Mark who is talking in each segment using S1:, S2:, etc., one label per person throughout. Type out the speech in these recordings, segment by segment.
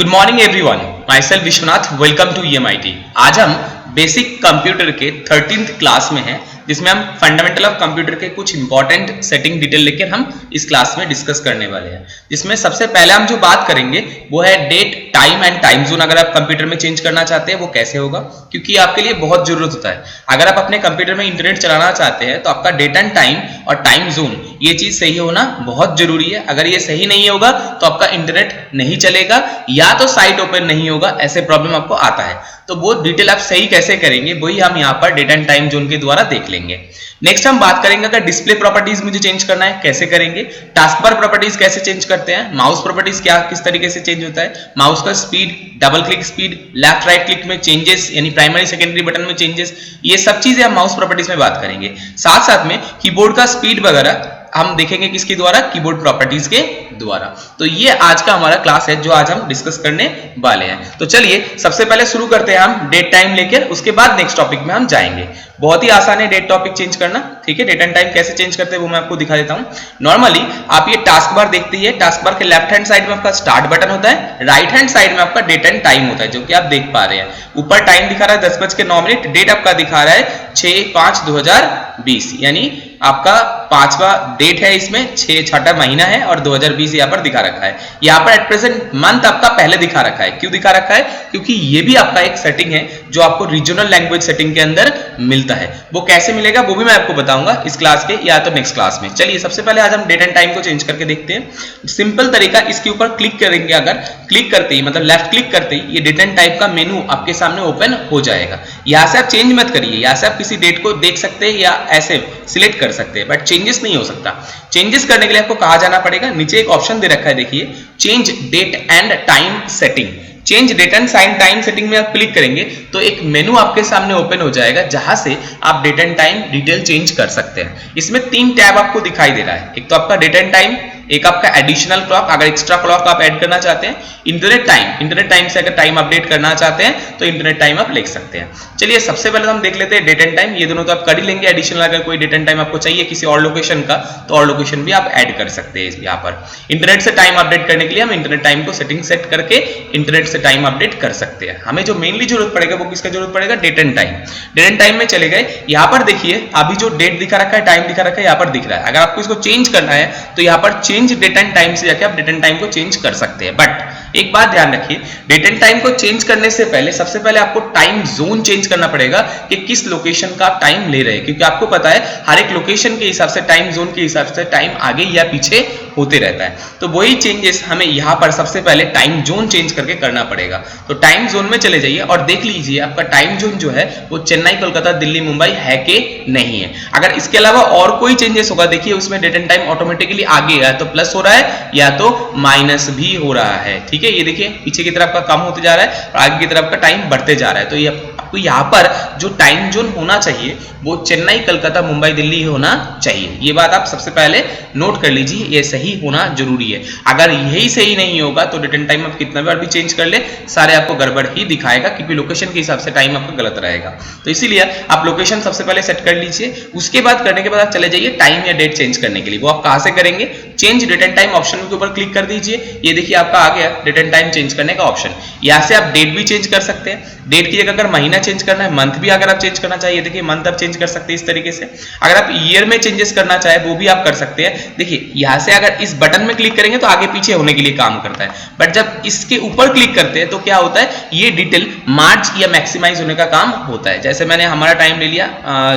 S1: Good morning everyone, my self Vishwanath, welcome to EMIT। आज हम basic computer के 13th class में हैं, जिसमें हम फंडामेंटल ऑफ कंप्यूटर के कुछ इंपॉर्टेंट सेटिंग डिटेल लेकर हम इस क्लास में डिस्कस करने वाले हैं। जिसमें सबसे पहले हम जो बात करेंगे वो है date, time and time zone. अगर आप कंप्यूटर में चेंज करना चाहते हैं वो कैसे होगा, क्योंकि आपके लिए बहुत जरूरत होता है। अगर आप अपने कंप्यूटर में इंटरनेट चलाना चाहते हैं तो आपका डेट एंड टाइम और टाइम जोन ये चीज सही होना बहुत जरूरी है। अगर ये सही नहीं होगा तो आपका इंटरनेट नहीं चलेगा या तो साइट ओपन नहीं होगा, ऐसे प्रॉब्लम आपको आता है। तो वो डिटेल आप सही कैसे करेंगे वही हम यहाँ पर डेट एंड टाइम जोन के द्वारा देख लेंगे। नेक्स्ट हम बात करेंगे अगर डिस्प्ले प्रॉपर्टीज मुझे चेंज करना है कैसे करेंगे, टास्क बार प्रॉपर्टीज कैसे चेंज करते हैं, माउस प्रॉपर्टीज क्या किस तरीके से चेंज होता है, माउस का speed, double click speed, left right click में चेंजेस यानी प्राइमरी सेकेंडरी बटन में चेंजेस, ये सब चीजें हम माउस प्रॉपर्टीज में बात करेंगे। साथ साथ में कीबोर्ड का स्पीड वगैरह हम देखेंगे किसके द्वारा, कीबोर्ड प्रॉपर्टीज के द्वारा। तो ये आज का हमारा क्लास है जो आज हम डिस्कस करने वाले हैं। तो चलिए सबसे पहले शुरू करते हैं हम डेट टाइम लेकर, उसके बाद नेक्स्ट टॉपिक में हम जाएंगे। बहुत ही आसान है डेट टॉपिक चेंज करना, ठीक है। डेट एंड टाइम कैसे चेंज करते हैं वो मैं आपको दिखा देता हूं। नॉर्मली आप ये टास्क बार देखते हैं, टास्क बार के लेफ्ट हैंड साइड में आपका स्टार्ट बटन होता है, राइट हैंड साइड में आपका डेट एंड टाइम होता है, जो कि आप देख पा रहे हैं। ऊपर टाइम दिखा रहा है 10:09, डेट आपका दिखा रहा है 6/5/2020, यानी आपका 5वां डेट है, इसमें 6 महीना है और 2020 यहाँ पर दिखा रखा है। यहाँ पर एट प्रेजेंट मंथ आपका पहले दिखा रखा है। क्यों दिखा रखा है? क्योंकि ये भी आपका एक सेटिंग है जो आपको रीजनल लैंग्वेज सेटिंग के अंदर मिलता है। वो कैसे मिलेगा वो भी मैं आपको बताऊंगा इस क्लास के या तो नेक्स्ट क्लास में। चलिए सबसे पहले आज हम डेट एंड टाइम को चेंज करके देखते हैं। सिंपल तरीका, इसके ऊपर क्लिक करेंगे, अगर क्लिक करते ही मतलब लेफ्ट क्लिक करते ही ये डेट एंड टाइम का मेनू आपके सामने ओपन हो जाएगा। यहाँ से आप चेंज मत करिए, यहाँ से आप किसी डेट को देख सकते हैं या ऐसे सिलेक्ट कर सकते हैं, बट चेंजेस नहीं हो सकता। चेंजेस करने के लिए आपको कहा जाना पड़ेगा, नीचे एक ऑप्शन दे रखा है, देखिए change date and time setting. Change date and time setting में आप क्लिक करेंगे तो एक मेनू आपके सामने ओपन हो जाएगा, जहां से आप date and time detail change कर सकते हैं। इसमें 3 टैब आपको दिखाई दे रहा है, एक तो आपका डेट एंड टाइम, एक आपका एडिशनल क्लॉक, अगर एक्स्ट्रा क्लॉक आप ऐड करना चाहते हैं, इंटरनेट टाइम से अगर टाइम अपडेट करना चाहते हैं तो इंटरनेट टाइम आप लिख सकते हैं। चलिए सबसे पहले हम देख लेते हैं डेट एंड टाइम। ये दोनों तो आप कर ही लेंगे, एडिशनल अगर कोई डेट एंड टाइम आपको चाहिए किसी और लोकेशन का तो और लोकेशन भी आप ऐड कर सकते हैं। यहाँ पर इंटरनेट से टाइम अपडेट करने के लिए हम इंटरनेट टाइम को सेटिंग सेट करके इंटरनेट से टाइम अपडेट कर सकते हैं। हमें जो मेनली जरूरत पड़ेगा वो किसका जरूरत पड़ेगा, date and time. Date and time में चले गए, यहाँ पर देखिए अभी जो डेट दिखा रखा है, टाइम दिखा रखा है, यहाँ पर दिख रहा है। अगर आपको इसको चेंज करना है तो यहाँ पर चेंज डेट एंड टाइम से जाके आप डेट एंड टाइम को चेंज कर सकते हैं। बट एक बात ध्यान रखिए, डेट एंड टाइम को चेंज करने से पहले सबसे पहले आपको टाइम जोन चेंज करना पड़ेगा कि किस लोकेशन का टाइम ले रहे हैं, क्योंकि आपको पता है हर एक लोकेशन के हिसाब से, टाइम जोन के हिसाब से टाइम आगे या पीछे होते रहता है। तो वही चेंजेस हमें यहाँ पर सबसे पहले टाइम जोन चेंज करके करना पड़ेगा। तो टाइम जोन में चले जाइए और देख लीजिए आपका टाइम जोन जो है वो चेन्नई, कोलकाता, दिल्ली, मुंबई है कि नहीं है। अगर इसके अलावा और कोई चेंजेस होगा, देखिए उसमें डेट एंड टाइम ऑटोमेटिकली आगे या तो प्लस हो रहा है या तो माइनस भी हो रहा है, ठीक है। ये देखिए पीछे की तरफ का कम होते जा रहा है और आगे की तरफ का टाइम बढ़ते जा रहा है। तो ये आपको यहाँ पर जो टाइम जोन होना चाहिए वो चेन्नई, कलकत्ता, मुंबई, दिल्ली होना चाहिए। ये बात आप सबसे पहले नोट कर लीजिए, ये सही होना जरूरी है। अगर यही सही नहीं होगा तो डेट एंड टाइम आप कितना बार भी चेंज कर ले, सारे आपको गड़बड़ ही दिखाएगा, क्योंकि लोकेशन के हिसाब से टाइम आपका गलत रहेगा। तो इसीलिए आप लोकेशन सबसे पहले सेट कर लीजिए। उसके बाद करने के बाद आप चले जाइए टाइम या डेट चेंज करने के लिए। वो आप कहां से करेंगे, change date and time option के ऊपर क्लिक कर दीजिए। ये देखिए आपका आ गया डेट एंड टाइम चेंज करने का ऑप्शन। यहाँ से आप डेट भी चेंज कर सकते हैं, डेट की जगह अगर महीना चेंज करना है, मंथ भी अगर आप चेंज करना चाहिए, देखिए मंथ आप चेंज कर सकते हैं इस तरीके से। अगर आप ईयर में चेंजेस करना चाहे वो भी आप कर सकते हैं। देखिए यहाँ से अगर इस बटन में क्लिक करेंगे तो आगे पीछे होने के लिए काम करता है, बट जब इसके ऊपर क्लिक करते हैं तो क्या होता है, ये डिटेल मार्च या मैक्सिमाइज होने का काम होता है। जैसे मैंने हमारा टाइम ले लिया,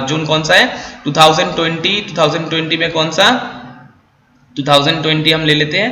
S1: जून कौन सा है, 2020 में कौन सा, 2020 हम ले लेते हैं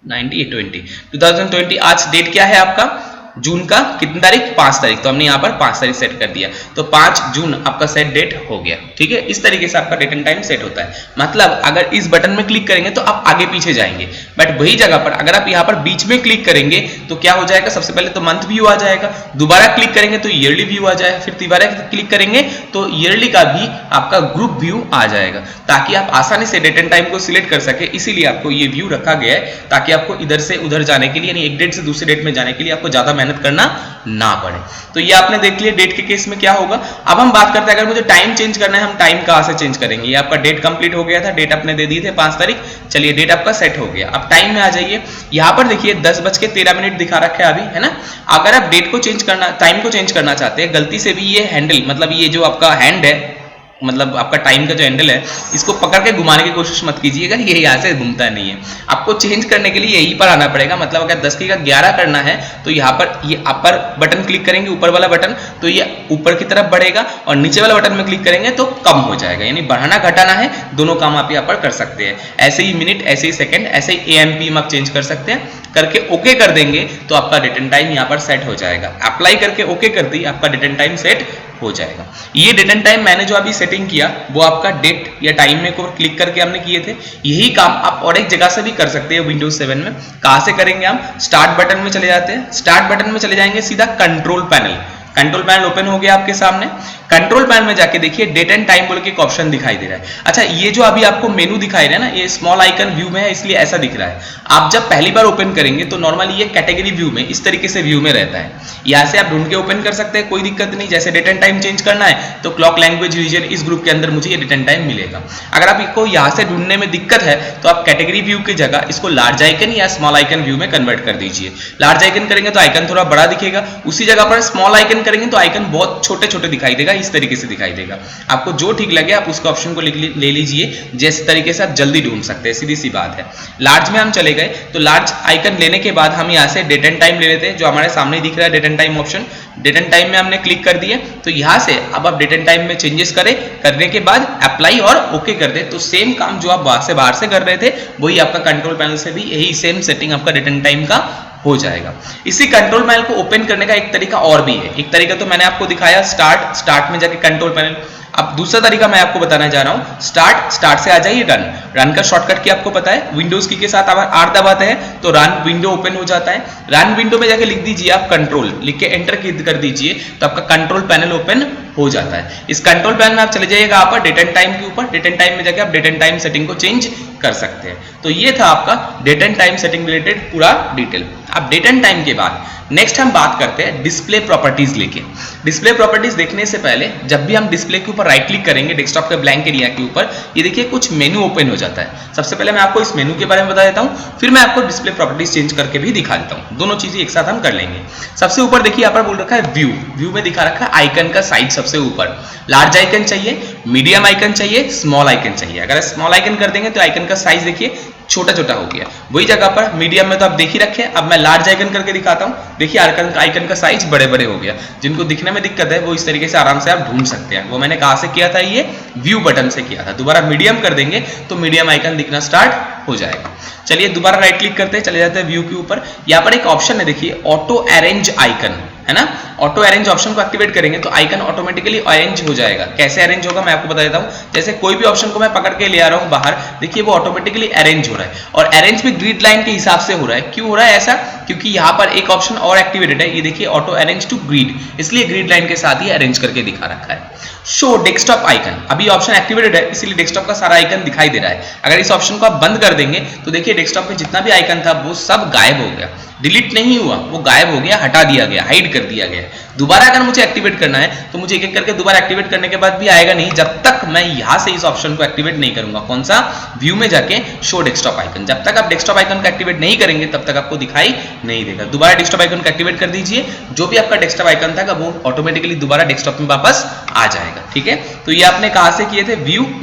S1: 2020। आज डेट क्या है आपका, जून का कितनी तारीख, 5 तारीख। तो हमने यहाँ पर 5 तारीख सेट कर दिया, तो 5 जून आपका सेट डेट हो गया, ठीक है। इस तरीके से आपका डेट एंड टाइम सेट होता है। मतलब अगर इस बटन में क्लिक करेंगे तो आप आगे पीछे जाएंगे, बट वही जगह पर अगर आप यहाँ पर बीच में क्लिक करेंगे तो क्या हो जाएगा, सबसे पहले तो मंथ व्यू आ जाएगा, दोबारा क्लिक करेंगे तो ईयरली व्यू आ जाएगा, फिर दोबारा क्लिक करेंगे तो ईयरली का भी आपका ग्रुप व्यू आ जाएगा, ताकि आप आसानी से डेट एंड टाइम को सिलेक्ट कर सके। इसीलिए आपको ये व्यू रखा गया है, ताकि आपको इधर से उधर जाने के लिए, यानी एक डेट से दूसरे डेट में जाने के लिए आपको ज्यादा मेहनत करना ना पड़े। तो ये आपने देख लिया डेट के केस में क्या होगा। अब हम बात करते हैं अगर मुझे टाइम चेंज करना है, हम टाइम कहाँ से चेंज करेंगे। ये आपका डेट कंप्लीट हो गया था, डेट आपने दे दिए थे 5 तारीख, चलिए डेट आपका सेट हो गया। अब टाइम में आ जाइए, यहाँ पर देखिए 10:13 दिखा रखा है अभी, है ना। अगर आप डेट को चेंज करना, टाइम को चेंज करना चाहते हैं, गलती से भी ये हैंडल मतलब ये जो आपका हैंड है, मतलब आपका टाइम का जो हैंडल है, इसको पकड़ के घुमाने की कोशिश मत कीजिएगा, ये यहाँ से घूमता नहीं है। आपको चेंज करने के लिए यहीं पर आना पड़ेगा। मतलब अगर 10 की का 11 करना है तो यहाँ पर ये अपर बटन क्लिक करेंगे, ऊपर वाला बटन, तो ये ऊपर की तरफ बढ़ेगा, और नीचे वाला बटन में क्लिक करेंगे तो कम हो जाएगा। यानी बढ़ाना घटाना है, दोनों काम आप यहाँ पर कर सकते हैं। ऐसे ही मिनट, ऐसे ही सेकेंड, ऐसे ही AM PM आप चेंज कर सकते हैं। करके ओके कर देंगे तो आपका डेट एंड टाइम यहाँ पर सेट हो जाएगा। अप्लाई करके ओके कर दी, आपका डेट एंड टाइम सेट हो जाएगा। ये डेट एंड टाइम मैंने जो अभी सेटिंग किया वो आपका डेट या टाइम में को क्लिक करके हमने किए थे। यही काम आप और एक जगह से भी कर सकते हैं विंडोज 7 में। कहां से करेंगे हम, स्टार्ट बटन में चले जाते हैं। स्टार्ट बटन में चले जाएंगे, सीधा control panel, control panel open हो गया आपके सामने। कंट्रोल पैनल में जाके देखिए डेट एंड टाइम बोल के एक ऑप्शन दिखाई दे रहा है। अच्छा, ये जो अभी आपको मेनू दिखाई रहा है ना, ये स्मॉल आइकन व्यू में है इसलिए ऐसा दिख रहा है। आप जब पहली बार ओपन करेंगे तो नॉर्मली ये कैटेगरी व्यू में इस तरीके से व्यू में रहता है। यहाँ से आप ढूंढ के ओपन कर सकते हैं, कोई दिक्कत नहीं। जैसे डेट एंड टाइम चेंज करना है तो क्लॉक लैंग्वेज रीजन इस ग्रुप के अंदर मुझे ये डेट एंड टाइम मिलेगा। अगर आपको यहाँ से ढूंढने में दिक्कत है तो आप कैटेगरी व्यू की जगह इसको लार्ज आइकन या स्मॉल आइकन व्यू में कन्वर्ट कर दीजिए। लार्ज आइकन करेंगे तो आइकन थोड़ा बड़ा दिखेगा, उसी जगह पर स्मॉल आइकन करेंगे तो आइकन बहुत छोटे छोटे दिखाई देगा, इस तरीके से दिखाई देगा। आपको जो ठीक लगे आप उसको ऑप्शन को ले लीजिए, जिस तरीके से आप जल्दी ढूंढ सकते हैं, सीधी सी बात है। लार्ज में हम चले गए तो लार्ज आइकन लेने के बाद हम यहाँ से डेट एंड टाइम ले लेते हैं, जो हमारे सामने दिख रहा है date and time option. Date and time में हमने क्लिक कर दिए तो यहाँ से अब आप डेट एंड टाइम में चेंजेस करें, करने के बाद अप्लाई और ओके कर दे तो सेम काम जो आप बाहर से कर रहे थे वही आपका कंट्रोल पैनल से भी यही सेम सेटिंग आपका डेट एंड टाइम का हो जाएगा। इसी कंट्रोल पैनल को ओपन करने का एक तरीका और भी है। एक तरीका तो मैंने आपको दिखाया स्टार्ट में जाके कंट्रोल पैनल। अब दूसरा तरीका मैं आपको बताना चाह रहा हूं, स्टार्ट से आ जाइए रन का शॉर्टकट की आपको पता है, विंडोज की के साथ आप R दबाते हैं तो रन विंडो ओपन हो जाता है। रन विंडो में जाके लिख दीजिए आप कंट्रोल, लिख के एंटर कर दीजिए तो आपका कंट्रोल पैनल ओपन हो जाता है। इस कंट्रोल पैनल में आप चले जाइएगा आप डेट एंड टाइम के ऊपर, डेट एंड टाइम में जाके आप डेट एंड टाइम सेटिंग को चेंज कर सकते हैं। तो ये था आपका date and time setting related पूरा डिटेल। अब डेट एंड टाइम के बाद नेक्स्ट हम बात करते हैं डिस्प्ले प्रॉपर्टीज लेके। डिस्प्ले प्रॉपर्टीज देखने से पहले जब भी हम डिस्प्ले के ऊपर राइट क्लिक करेंगे डेस्कटॉप के ब्लैंक एरिया के ऊपर, ये देखिए कुछ मेनू ओपन हो जाता है। सबसे पहले मैं आपको इस मेनू के बारे में बता देता हूं, फिर मैं आपको डिस्प्ले प्रॉपर्टीज चेंज करके भी दिखा देता हूं। दोनों चीजें एक साथ हम कर लेंगे। सबसे ऊपर देखिए यहाँ पर बोल रखा है व्यू में दिखा रखा है आइकन का साइज सबसे ऊपर। लार्ज आइकन चाहिए, मीडियम आइकन चाहिए, स्मॉल आइकन चाहिए। अगर स्मॉल आइकन कर देंगे तो आइकन का साइज देखिए छोटा छोटा हो गया। वही जगह पर मीडियम में तो आप देख ही रखे। अब मैं लार्ज आइकन करके दिखाता हूं, देखिए आइकन का साइज बड़े बड़े हो गया। जिनको दिखने में दिक्कत है वो इस तरीके से आराम से आप ढूंढ सकते हैं। वो मैंने कहां से किया था, ये व्यू बटन से किया था। दोबारा मीडियम कर देंगे तो मीडियम आइकन दिखना स्टार्ट हो जाएगा। चलिए दोबारा राइट क्लिक करते हैं, चले जाते हैं व्यू के ऊपर। यहाँ पर एक ऑप्शन है देखिए ऑटो अरेंज आइकन, है ना। ऑटो अरेंज ऑप्शन को एक्टिवेट करेंगे तो आइकन ऑटोमेटिकली अरेंज हो जाएगा। कैसे अरेंज होगा मैं आपको बता देता हूं। जैसे कोई भी ऑप्शन को मैं पकड़ के ले आ रहा हूं बाहर, देखिए वो ऑटोमेटिकली अरेंज हो रहा है, और अरेंज भी ग्रिड लाइन के हिसाब से हो रहा है। क्यों हो रहा है ऐसा, क्योंकि यहाँ पर एक ऑप्शन और एक्टिवेटेड है, ये देखिए ऑटो अरेंज टू ग्रिड, इसलिए ग्रिड लाइन के साथ ही अरेंज करके दिखा रखा है। शो डेस्कटॉप आइकन, अभी ऑप्शन एक्टिवेटेड है इसलिए डेस्कटॉप का सारा आइकन दिखाई दे रहा है। अगर इस ऑप्शन को आप बंद कर देंगे तो देखिए डेस्कटॉप में जितना भी आइकन था वो सब गायब हो गया। डिलीट नहीं हुआ, वो गायब हो गया, हटा दिया गया, हाइड कर दिया गया। दोबारा अगर मुझे एक्टिवेट करना है तो मुझे एक एक करके दोबारा एक्टिवेट करने के बाद भी आएगा नहीं, जब तक मैं यहां से इस ऑप्शन को एक्टिवेट नहीं करूंगा। कौन सा, व्यू में जाके शो डेस्कटॉप आइकन। जब तक आप डेस्कटॉप आइकन को एक्टिवेट नहीं करेंगे तब तक आपको दिखाई नहीं देगा। दोबारा डेस्कटॉप आइकन को एक्टिवेट कर दीजिए, जो भी आपका डेस्कटॉप आइकन था वो ऑटोमेटिकली दोबारा डेस्कटॉप में वापस आ जाएगा। ठीक है, तो ये आपने कहां से किए थे,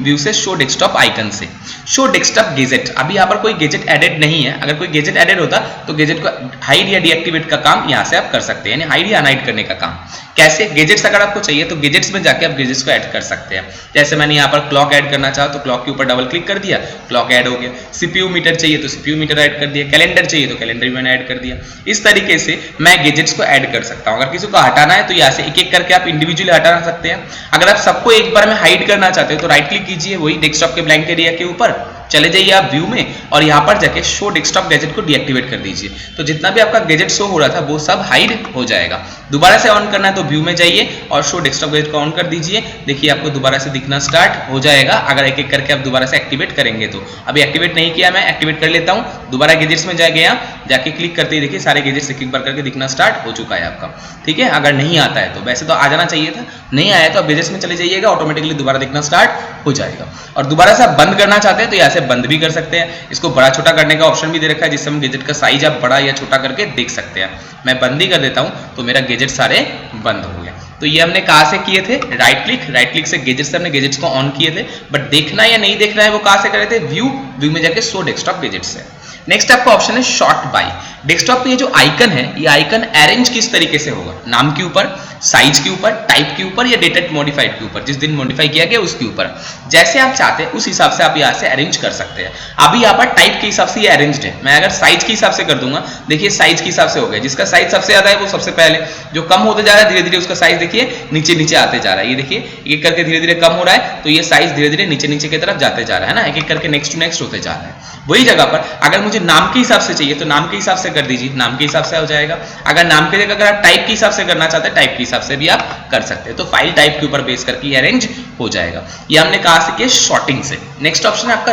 S1: व्यू से शो डेस्कटॉप आइकन से। शो डेस्कटॉप गेजेट, अभी यहाँ पर कोई गेजेट एडेड नहीं है। अगर कोई गेजेट एडेड होता तो गेजेट को हाइड या डीएक्टिवेट का काम यहाँ से आप कर सकते हैं, यानी हाइड या अनहाइड करने का काम। कैसे, गेजेट्स अगर आपको चाहिए तो गेजेट्स में जाके आप गेजेट्स को ऐड कर सकते हैं। जैसे मैंने यहाँ पर क्लॉक ऐड करना चाहा तो क्लॉक के ऊपर डबल क्लिक कर दिया, क्लॉक ऐड हो गया। सीपीयू मीटर चाहिए तो सीपीयू मीटर ऐड कर दिया, कैलेंडर चाहिए तो कैलेंडर भी मैंने ऐड कर दिया। इस तरीके से मैं गेजेट्स को ऐड कर सकता हूँ। अगर किसी को हटाना है तो यहाँ से एक एक करके आप इंडिविजुअली हटा सकते हैं। अगर आप सबको एक बार में हाइड करना चाहते हो तो राइट क्लिक कीजिए वही डेस्कटॉप के ब्लैंक एरिया के ऊपर, चले जाइए आप व्यू में और यहाँ पर जाके शो डेस्कटॉप गैजेट को डीएक्टिवेट कर दीजिए। तो जितना भी आपका गैजेट शो हो रहा था वो सब हाइड हो जाएगा। दोबारा से ऑन करना है तो व्यू में जाइए और शो डेस्कटॉप गैजेट को ऑन कर दीजिए। देखिए आपको दोबारा से दिखना स्टार्ट हो जाएगा अगर एक एक करके आप दोबारा से एक्टिवेट करेंगे तो। अभी एक्टिवेट नहीं किया, मैं एक्टिवेट कर लेता हूँ। दोबारा गैजेट्स में गया, जाके क्लिक करते ही देखिए सारे गैजेट्स एक एक बार करके दिखना स्टार्ट हो चुका है आपका। ठीक है, अगर नहीं आता है तो वैसे तो आ जाना चाहिए था, नहीं आया तो आप गैजेट्स में चले जाइएगा, ऑटोमेटिकली दोबारा दिखना स्टार्ट हो जाएगा। और दोबारा से आप बंद करना चाहते हैं तो यहाँ से बंद भी कर सकते हैं। इसको बड़ा छोटा करने का ऑप्शन भी दे रखा है जिससे हम गैजेट का साइज आप बड़ा या छोटा करके देख सकते हैं। मैं बंद ही कर देता हूँ तो मेरा गैजेट सारे बंद हो गए। तो ये हमने कहाँ से किए थे? राइट क्लिक से गैजेट्स, हमने गैजेट्स को ऑन किए थे। बट देखना या नहीं देखना है वो कहाँ से करे थे? व्यू में जाके शो डेस्कटॉप गैजेट्स है। नेक्स्ट आपका ऑप्शन है शॉर्ट बाय। डेस्कटॉप पे ये जो आइकन है, ये आइकन अरेंज किस तरीके से होगा? नाम के ऊपर, साइज के ऊपर, टाइप के ऊपर या डेटेड मॉडिफाइड के ऊपर, जिस दिन मॉडिफाई किया गया उसके ऊपर। जैसे आप चाहते हैं उस हिसाब से आप यहाँ से अरेंज कर सकते हैं। अभी यहाँ पर टाइप के हिसाब से ये अरेंज्ड है। मैं अगर साइज के हिसाब से कर दूंगा, देखिए साइज के हिसाब से हो गया। जिसका साइज सबसे ज्यादा है वो सबसे पहले, जो कम होते जा रहा है धीरे धीरे उसका साइज देखिए नीचे नीचे आते जा रहा है। ये देखिए एक करके धीरे धीरे कम हो रहा है तो ये साइज धीरे धीरे नीचे नीचे की तरफ जाते जा रहा है ना, एक एक करके नेक्स्ट टू नेक्स्ट होते जा रहा है। वही जगह पर अगर मुझे नाम के हिसाब से चाहिए तो नाम के हिसाब से कर दीजिए, नाम के हिसाब से हो जाएगा। अगर नाम के जगह अगर आप टाइप के हिसाब से करना चाहते हैं, टाइप के हिसाब से भी आप कर सकते हैं। तो फाइल टाइप के ऊपर बेस करके अरेंज हो जाएगा। ये हमने कहा से किया शॉर्टिंग से। नेक्स्ट ऑप्शन है आपका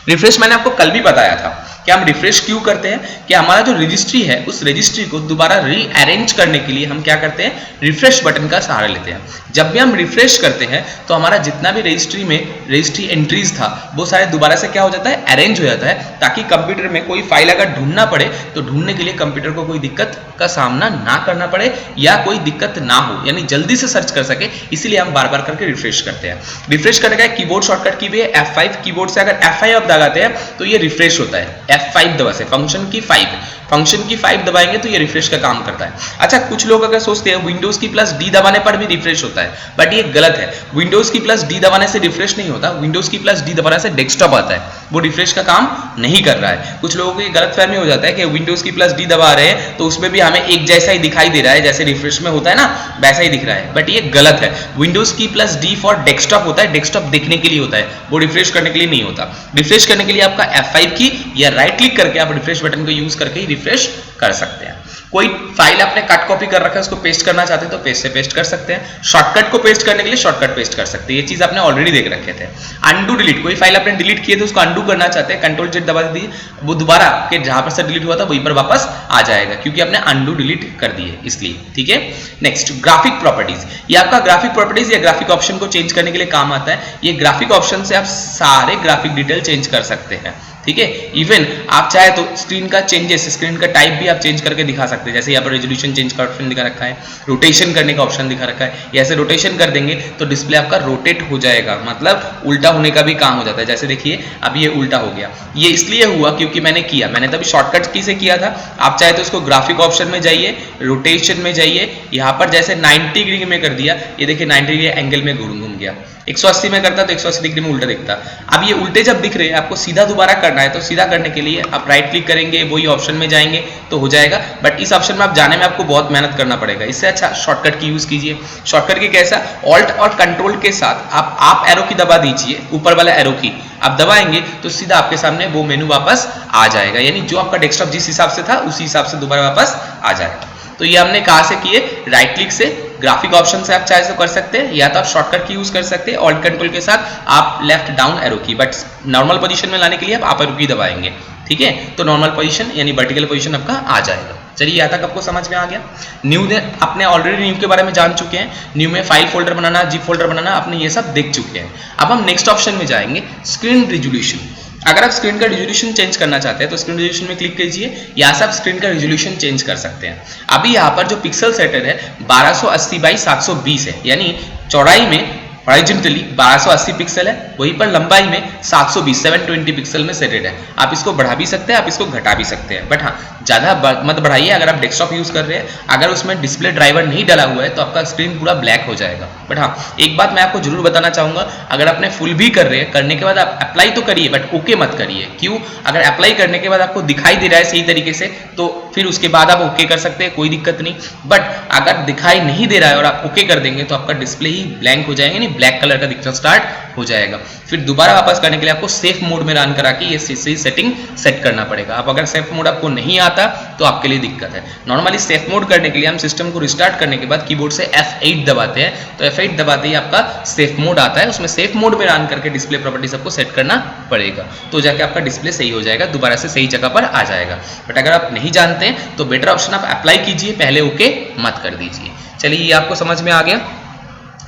S1: रिफ्रेश मैंने आपको कल भी बताया था कि हम रिफ्रेश क्यों करते हैं कि हमारा जो रजिस्ट्री है उस रजिस्ट्री को दोबारा रीअरेंज करने के लिए हम क्या करते हैं? रिफ्रेश बटन का सहारा लेते हैं। जब भी हम रिफ्रेश करते हैं तो हमारा जितना भी रजिस्ट्री एंट्रीज था वो सारे दोबारा से क्या हो जाता है? अरेंज हो जाता है, ताकि कंप्यूटर में कोई फाइल अगर ढूंढना पड़े तो ढूंढने के लिए कंप्यूटर को कोई दिक्कत का सामना ना करना पड़े या कोई दिक्कत ना हो, यानी जल्दी से सर्च कर सके। इसीलिए हम बार बार करके रिफ्रेश करते हैं। रिफ्रेश करने का कीबोर्ड शॉर्टकट की भी है F5। कीबोर्ड से अगर F5 आप दबाते हैं तो ये रिफ्रेश होता है। F5 दबा से फंक्शन की 5 दबाएंगे तो ये रिफ्रेश का काम करता है। अच्छा, कुछ लोग अगर सोचते हैं विंडोज की प्लस डी दबाने पर भी रिफ्रेश होता है, बट ये गलत है। विंडोज की प्लस डी दबाने से रिफ्रेश नहीं होता, विंडोज की प्लस डी दबाने से डेस्कटॉप आता है, वो रिफ्रेश का काम नहीं कर रहा है। कुछ लोगों को ये गलतफहमी हो जाता है कि विंडोज की प्लस डी दबा रहे हैं तो उसमें भी हमें एक जैसा ही दिखाई दे रहा है, जैसे रिफ्रेश में होता है ना वैसा ही दिख रहा है, बट ये गलत है। विंडोज की प्लस डी फॉर डेस्कटॉप होता है, डेस्कटॉप देखने के लिए होता है, वो रिफ्रेश करने के लिए नहीं होता। रिफ्रेश करने के लिए आपका F5 की या राइट क्लिक करके आप रिफ्रेश बटन को यूज करके ही रिफ्रेश कर सकते हैं। कोई फाइल आपने कट कॉपी कर रखा है, उसको पेस्ट करना चाहते हैं तो पेस्ट से पेस्ट कर सकते हैं। शॉर्टकट को पेस्ट करने के लिए शॉर्टकट पेस्ट कर सकते हैं। ये चीज आपने ऑलरेडी देख रखे थे। अनडू डिलीट, कोई फाइल आपने डिलीट किए थे उसको अनडू करना चाहते हैं, कंट्रोल जेड दबा दीजिए, वो दोबारा के जहां पर से डिलीट हुआ था वहीं पर वापस आ जाएगा, क्योंकि आपने अनडू डिलीट कर दिए इसलिए। ठीक है, नेक्स्ट ग्राफिक प्रॉपर्टीज। ये आपका ग्राफिक प्रॉपर्टीज या ग्राफिक ऑप्शन को चेंज करने के लिए काम आता है। ये ग्राफिक ऑप्शन से आप सारे ग्राफिक डिटेल चेंज कर सकते हैं। ठीक है, इवन आप चाहे तो स्क्रीन का चेंजेस, स्क्रीन का टाइप भी आप चेंज करके दिखा सकते हैं। जैसे यहाँ पर रेजोल्यूशन चेंज का ऑप्शन दिखा रखा है, रोटेशन करने का ऑप्शन दिखा रखा है। ऐसे रोटेशन कर देंगे तो डिस्प्ले आपका रोटेट हो जाएगा, मतलब उल्टा होने का भी काम हो जाता है। जैसे देखिए अब ये उल्टा हो गया, ये इसलिए हुआ क्योंकि मैंने तभी शॉर्टकट की से किया था। आप चाहे तो इसको ग्राफिक ऑप्शन में जाइए, रोटेशन में जाइए, यहाँ पर जैसे 90 डिग्री में कर दिया, ये देखिए 90 डिग्री एंगल में घूम गया। 180 में करता तो 180 डिग्री में उल्टा दिखता। अब ये उल्टे जब दिख रहे हैं, आपको सीधा दोबारा करना है तो सीधा करने के लिए आप राइट क्लिक करेंगे, वही ऑप्शन में जाएंगे तो हो जाएगा। बट इस ऑप्शन में आप जाने में आपको बहुत मेहनत करना पड़ेगा। इससे अच्छा शॉर्टकट की यूज कीजिए। शॉर्टकट की कैसा? ऑल्ट और कंट्रोल के साथ आप एरो की दबा दीजिए, ऊपर वाला एरो की आप दबाएंगे तो सीधा आपके सामने वो मेनू वापस आ जाएगा, यानी जो आपका डेस्कटॉप जिस हिसाब से था उसी हिसाब से दोबारा वापस आ जाएगा। तो ये हमने कहा से किए, राइट क्लिक से, ग्राफिक ऑप्शन से आप चाहे तो कर सकते हैं, या तो आप शॉर्टकट की यूज कर सकते हैं, ऑल्ट कंट्रोल के साथ आप लेफ्ट डाउन एरो की, बट नॉर्मल पोजीशन में लाने के लिए आप अप एरो की दबाएंगे। ठीक है, तो नॉर्मल पोजीशन यानी वर्टिकल पोजीशन आपका आ जाएगा। चलिए यहाँ तक आपको समझ में आ गया। न्यू अपने ऑलरेडी न्यू के बारे में जान चुके हैं। न्यू में फाइल फोल्डर बनाना, जिप फोल्डर बनाना आपने ये सब देख चुके हैं। अब हम नेक्स्ट ऑप्शन में जाएंगे, स्क्रीन रिजोल्यूशन। अगर आप स्क्रीन का रिजोल्यूशन चेंज करना चाहते हैं तो स्क्रीन रिजोल्यूशन में क्लिक कीजिए, यहाँ से आप स्क्रीन का रिजोल्यूशन चेंज कर सकते हैं। अभी यहाँ पर जो पिक्सल सेटर है 1280 बाई 720 है, यानी चौड़ाई में हॉरिजॉन्टली 1280 पिक्सल है, वहीं पर लंबाई में 720 पिक्सल में सेटेड है। आप इसको बढ़ा भी सकते हैं, आप इसको घटा भी सकते हैं, बट हाँ ज़्यादा मत बढ़ाइए। अगर आप डेस्कटॉप यूज़ कर रहे हैं, अगर उसमें डिस्प्ले ड्राइवर नहीं डला हुआ है तो आपका स्क्रीन पूरा ब्लैक हो जाएगा। बट हाँ एक बात मैं आपको जरूर बताना चाहूँगा, अगर आपने फुल भी कर रहे हैं, करने के बाद आप अप्लाई तो करिए बट ओके मत करिए। क्यों? अगर अप्लाई करने के बाद आपको दिखाई दे रहा है सही तरीके से तो फिर उसके बाद आप ओके कर सकते हैं, कोई दिक्कत नहीं। बट अगर दिखाई नहीं दे रहा है और आप ओके कर देंगे तो आपका डिस्प्ले ही ब्लैंक हो जाएगा, यानी ब्लैक कलर का दिखना स्टार्ट हो जाएगा। फिर दोबारा वापस करने के लिए आपको सेफ मोड में रन करा के ये सेटिंग सेट करना पड़ेगा। अब अगर सेफ मोड आपको नहीं आता तो आपके लिए दिक्कत है। नॉर्मली सेफ मोड करने के लिए हम सिस्टम को रिस्टार्ट करने के बाद कीबोर्ड से F8 दबाते हैं, तो F8 दबाते ही आपका सेफ मोड आता है। उसमें सेफ मोड में रन करके डिस्प्ले प्रॉपर्टीज आपको सेट करना पड़ेगा, तो जाके आपका डिस्प्ले सही हो जाएगा, दोबारा से सही जगह पर आ जाएगा। बट अगर आप नहीं जानते हैं तो बेटर ऑप्शन आप अप्लाई कीजिए, पहले ओके मत कर दीजिए। चलिए ये आपको समझ में आ गया,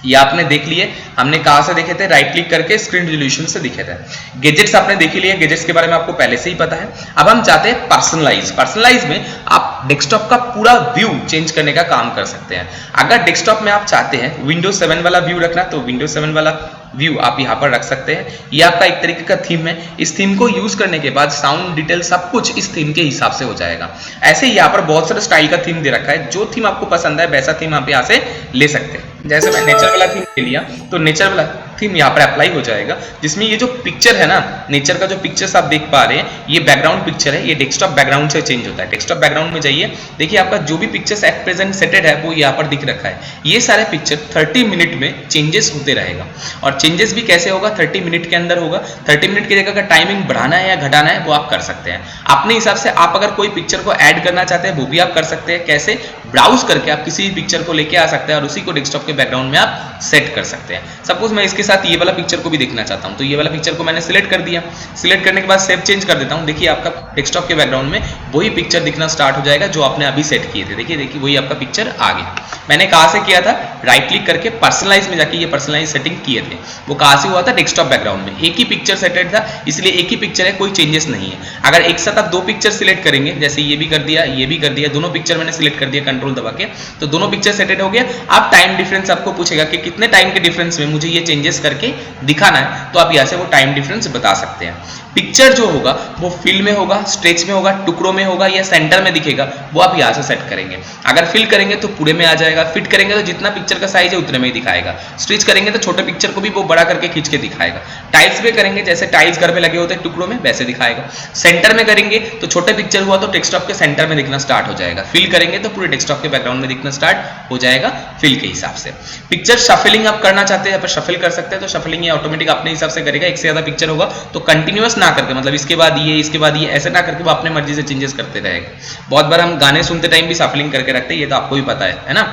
S1: ये आपने देख लिए। हमने कहां से देखे थे? राइट क्लिक करके स्क्रीन रिजोल्यूशन से दिखे थे। गैजेट्स आपने देख लिए, गैजेट्स के बारे में आपको पहले से ही पता है। अब हम चाहते हैं पर्सनलाइज। पर्सनलाइज में आप डेस्कटॉप का पूरा व्यू चेंज करने का काम कर सकते हैं। अगर डेस्कटॉप में आप चाहते हैं विंडोज 7 वाला व्यू रखना, तो विंडोज 7 वाला व्यू आप यहाँ पर रख सकते हैं। ये आपका एक तरीके का थीम है। इस थीम को यूज करने के बाद साउंड डिटेल सब कुछ इस थीम के हिसाब से हो जाएगा। ऐसे ही यहाँ पर बहुत सारे स्टाइल का थीम दे रखा है, जो थीम आपको पसंद है वैसा थीम आप यहाँ से ले सकते हैं। जैसे मैं नेचर वाला थीम ले लिया, तो नेचर वाला थीम यहाँ पर अप्लाई हो जाएगा, जिसमें ये जो पिक्चर है ना, नेचर का जो पिक्चर्स आप देख पा रहे हैं, ये बैकग्राउंड पिक्चर है, ये डेस्कटॉप बैकग्राउंड से चेंज होता है। डेस्कटॉप बैकग्राउंड में जाइए, देखिए आपका जो भी पिक्चर्स एट प्रेजेंट सेटेड है वो यहाँ पर दिख रखा है। ये सारे पिक्चर 30 मिनट में चेंजेस होते रहेगा, और चेंजेस भी कैसे होगा? 30 मिनट के अंदर होगा। 30 मिनट की जगह का टाइमिंग बढ़ाना है या घटाना है वो आप कर सकते हैं अपने हिसाब से। आप अगर कोई पिक्चर को ऐड करना चाहते हैं वो भी आप कर सकते हैं। कैसे? ब्राउज करके आप किसी भी पिक्चर को लेके आ सकते हैं और उसी को डेस्कटॉप के बैकग्राउंड में आप सेट कर सकते हैं। सपोज मैं इसके साथ ये वाला पिक्चर को भी देखना चाहता हूं, तो ये वाला पिक्चर को मैंने सिलेक्ट कर दिया। सिलेक्ट करने के बाद सेव चेंज कर देता हूं। देखिए आपका डेस्कटॉप के बैकग्राउंड में वही पिक्चर दिखना स्टार्ट हो जाएगा जो आपने अभी सेट किए थे। देखिए वही आपका पिक्चर आ गया। मैंने कहां से किया था? राइट क्लिक करके पर्सनलाइज में जाके ये पर्सनलाइज सेटिंग किए थे। वो कहां से हुआ था? डेस्कटॉप बैकग्राउंड में। एक ही पिक्चर सेटेड था, इसलिए एक ही पिक्चर है, कोई चेंजेस नहीं है। अगर एक साथ आप दो पिक्चर सिलेक्ट करेंगे, जैसे ये भी कर दिया, ये भी कर दिया, दोनों पिक्चर मैंने सिलेक्ट कर दिया कंट्रोल दबा के, तो दोनों पिक्चर सेटेड हो गया। आप टाइम डिफरेंस आपको पूछेगा कि कितने टाइम के डिफरेंस में मुझे ये चेंजेस करके दिखाना है, तो आप यहाँ से वो टाइम डिफरेंस बता सकते हैं। पिक्चर जो होगा वो फिल में होगा, स्ट्रेच में होगा, टुकड़ों में होगा या सेंटर में दिखेगा, वो आप यहाँ से सेट करेंगे। अगर फिल करेंगे तो पूरे में आ जाएगा, फिट करेंगे तो जितना पिक्चर का साइज है उतने में ही दिखाएगा, स्ट्रेच करेंगे तो छोटे पिक्चर को भी वो बड़ा करके खींच के दिखाएगा, टाइल्स पे करेंगे जैसे टाइल्स घर में लगे होते हैं टुकड़ों में वैसे दिखाएगा, सेंटर में करेंगे तो छोटे पिक्चर हुआ तो डेस्कटॉप के सेंटर में दिखना स्टार्ट हो जाएगा, फिल करेंगे तो पूरे डेस्कटॉप के बैकग्राउंड में दिखना स्टार्ट हो जाएगा फिल के हिसाब से। पिक्चर शफलिंग आप करना चाहते हैं, शफल कर सकते हैं, तो शफलिंग ये ऑटोमेटिक अपने हिसाब से करेगा। एक से ज्यादा पिक्चर होगा तो कंटिन्यूअस ना करके, मतलब इसके बाद ये ऐसे ना करके वो अपने मर्जी से चेंजेस करते रहेगा। बहुत बार हम गाने सुनते टाइम भी शफलिंग करके रखते हैं, ये तो आपको भी पता है ना।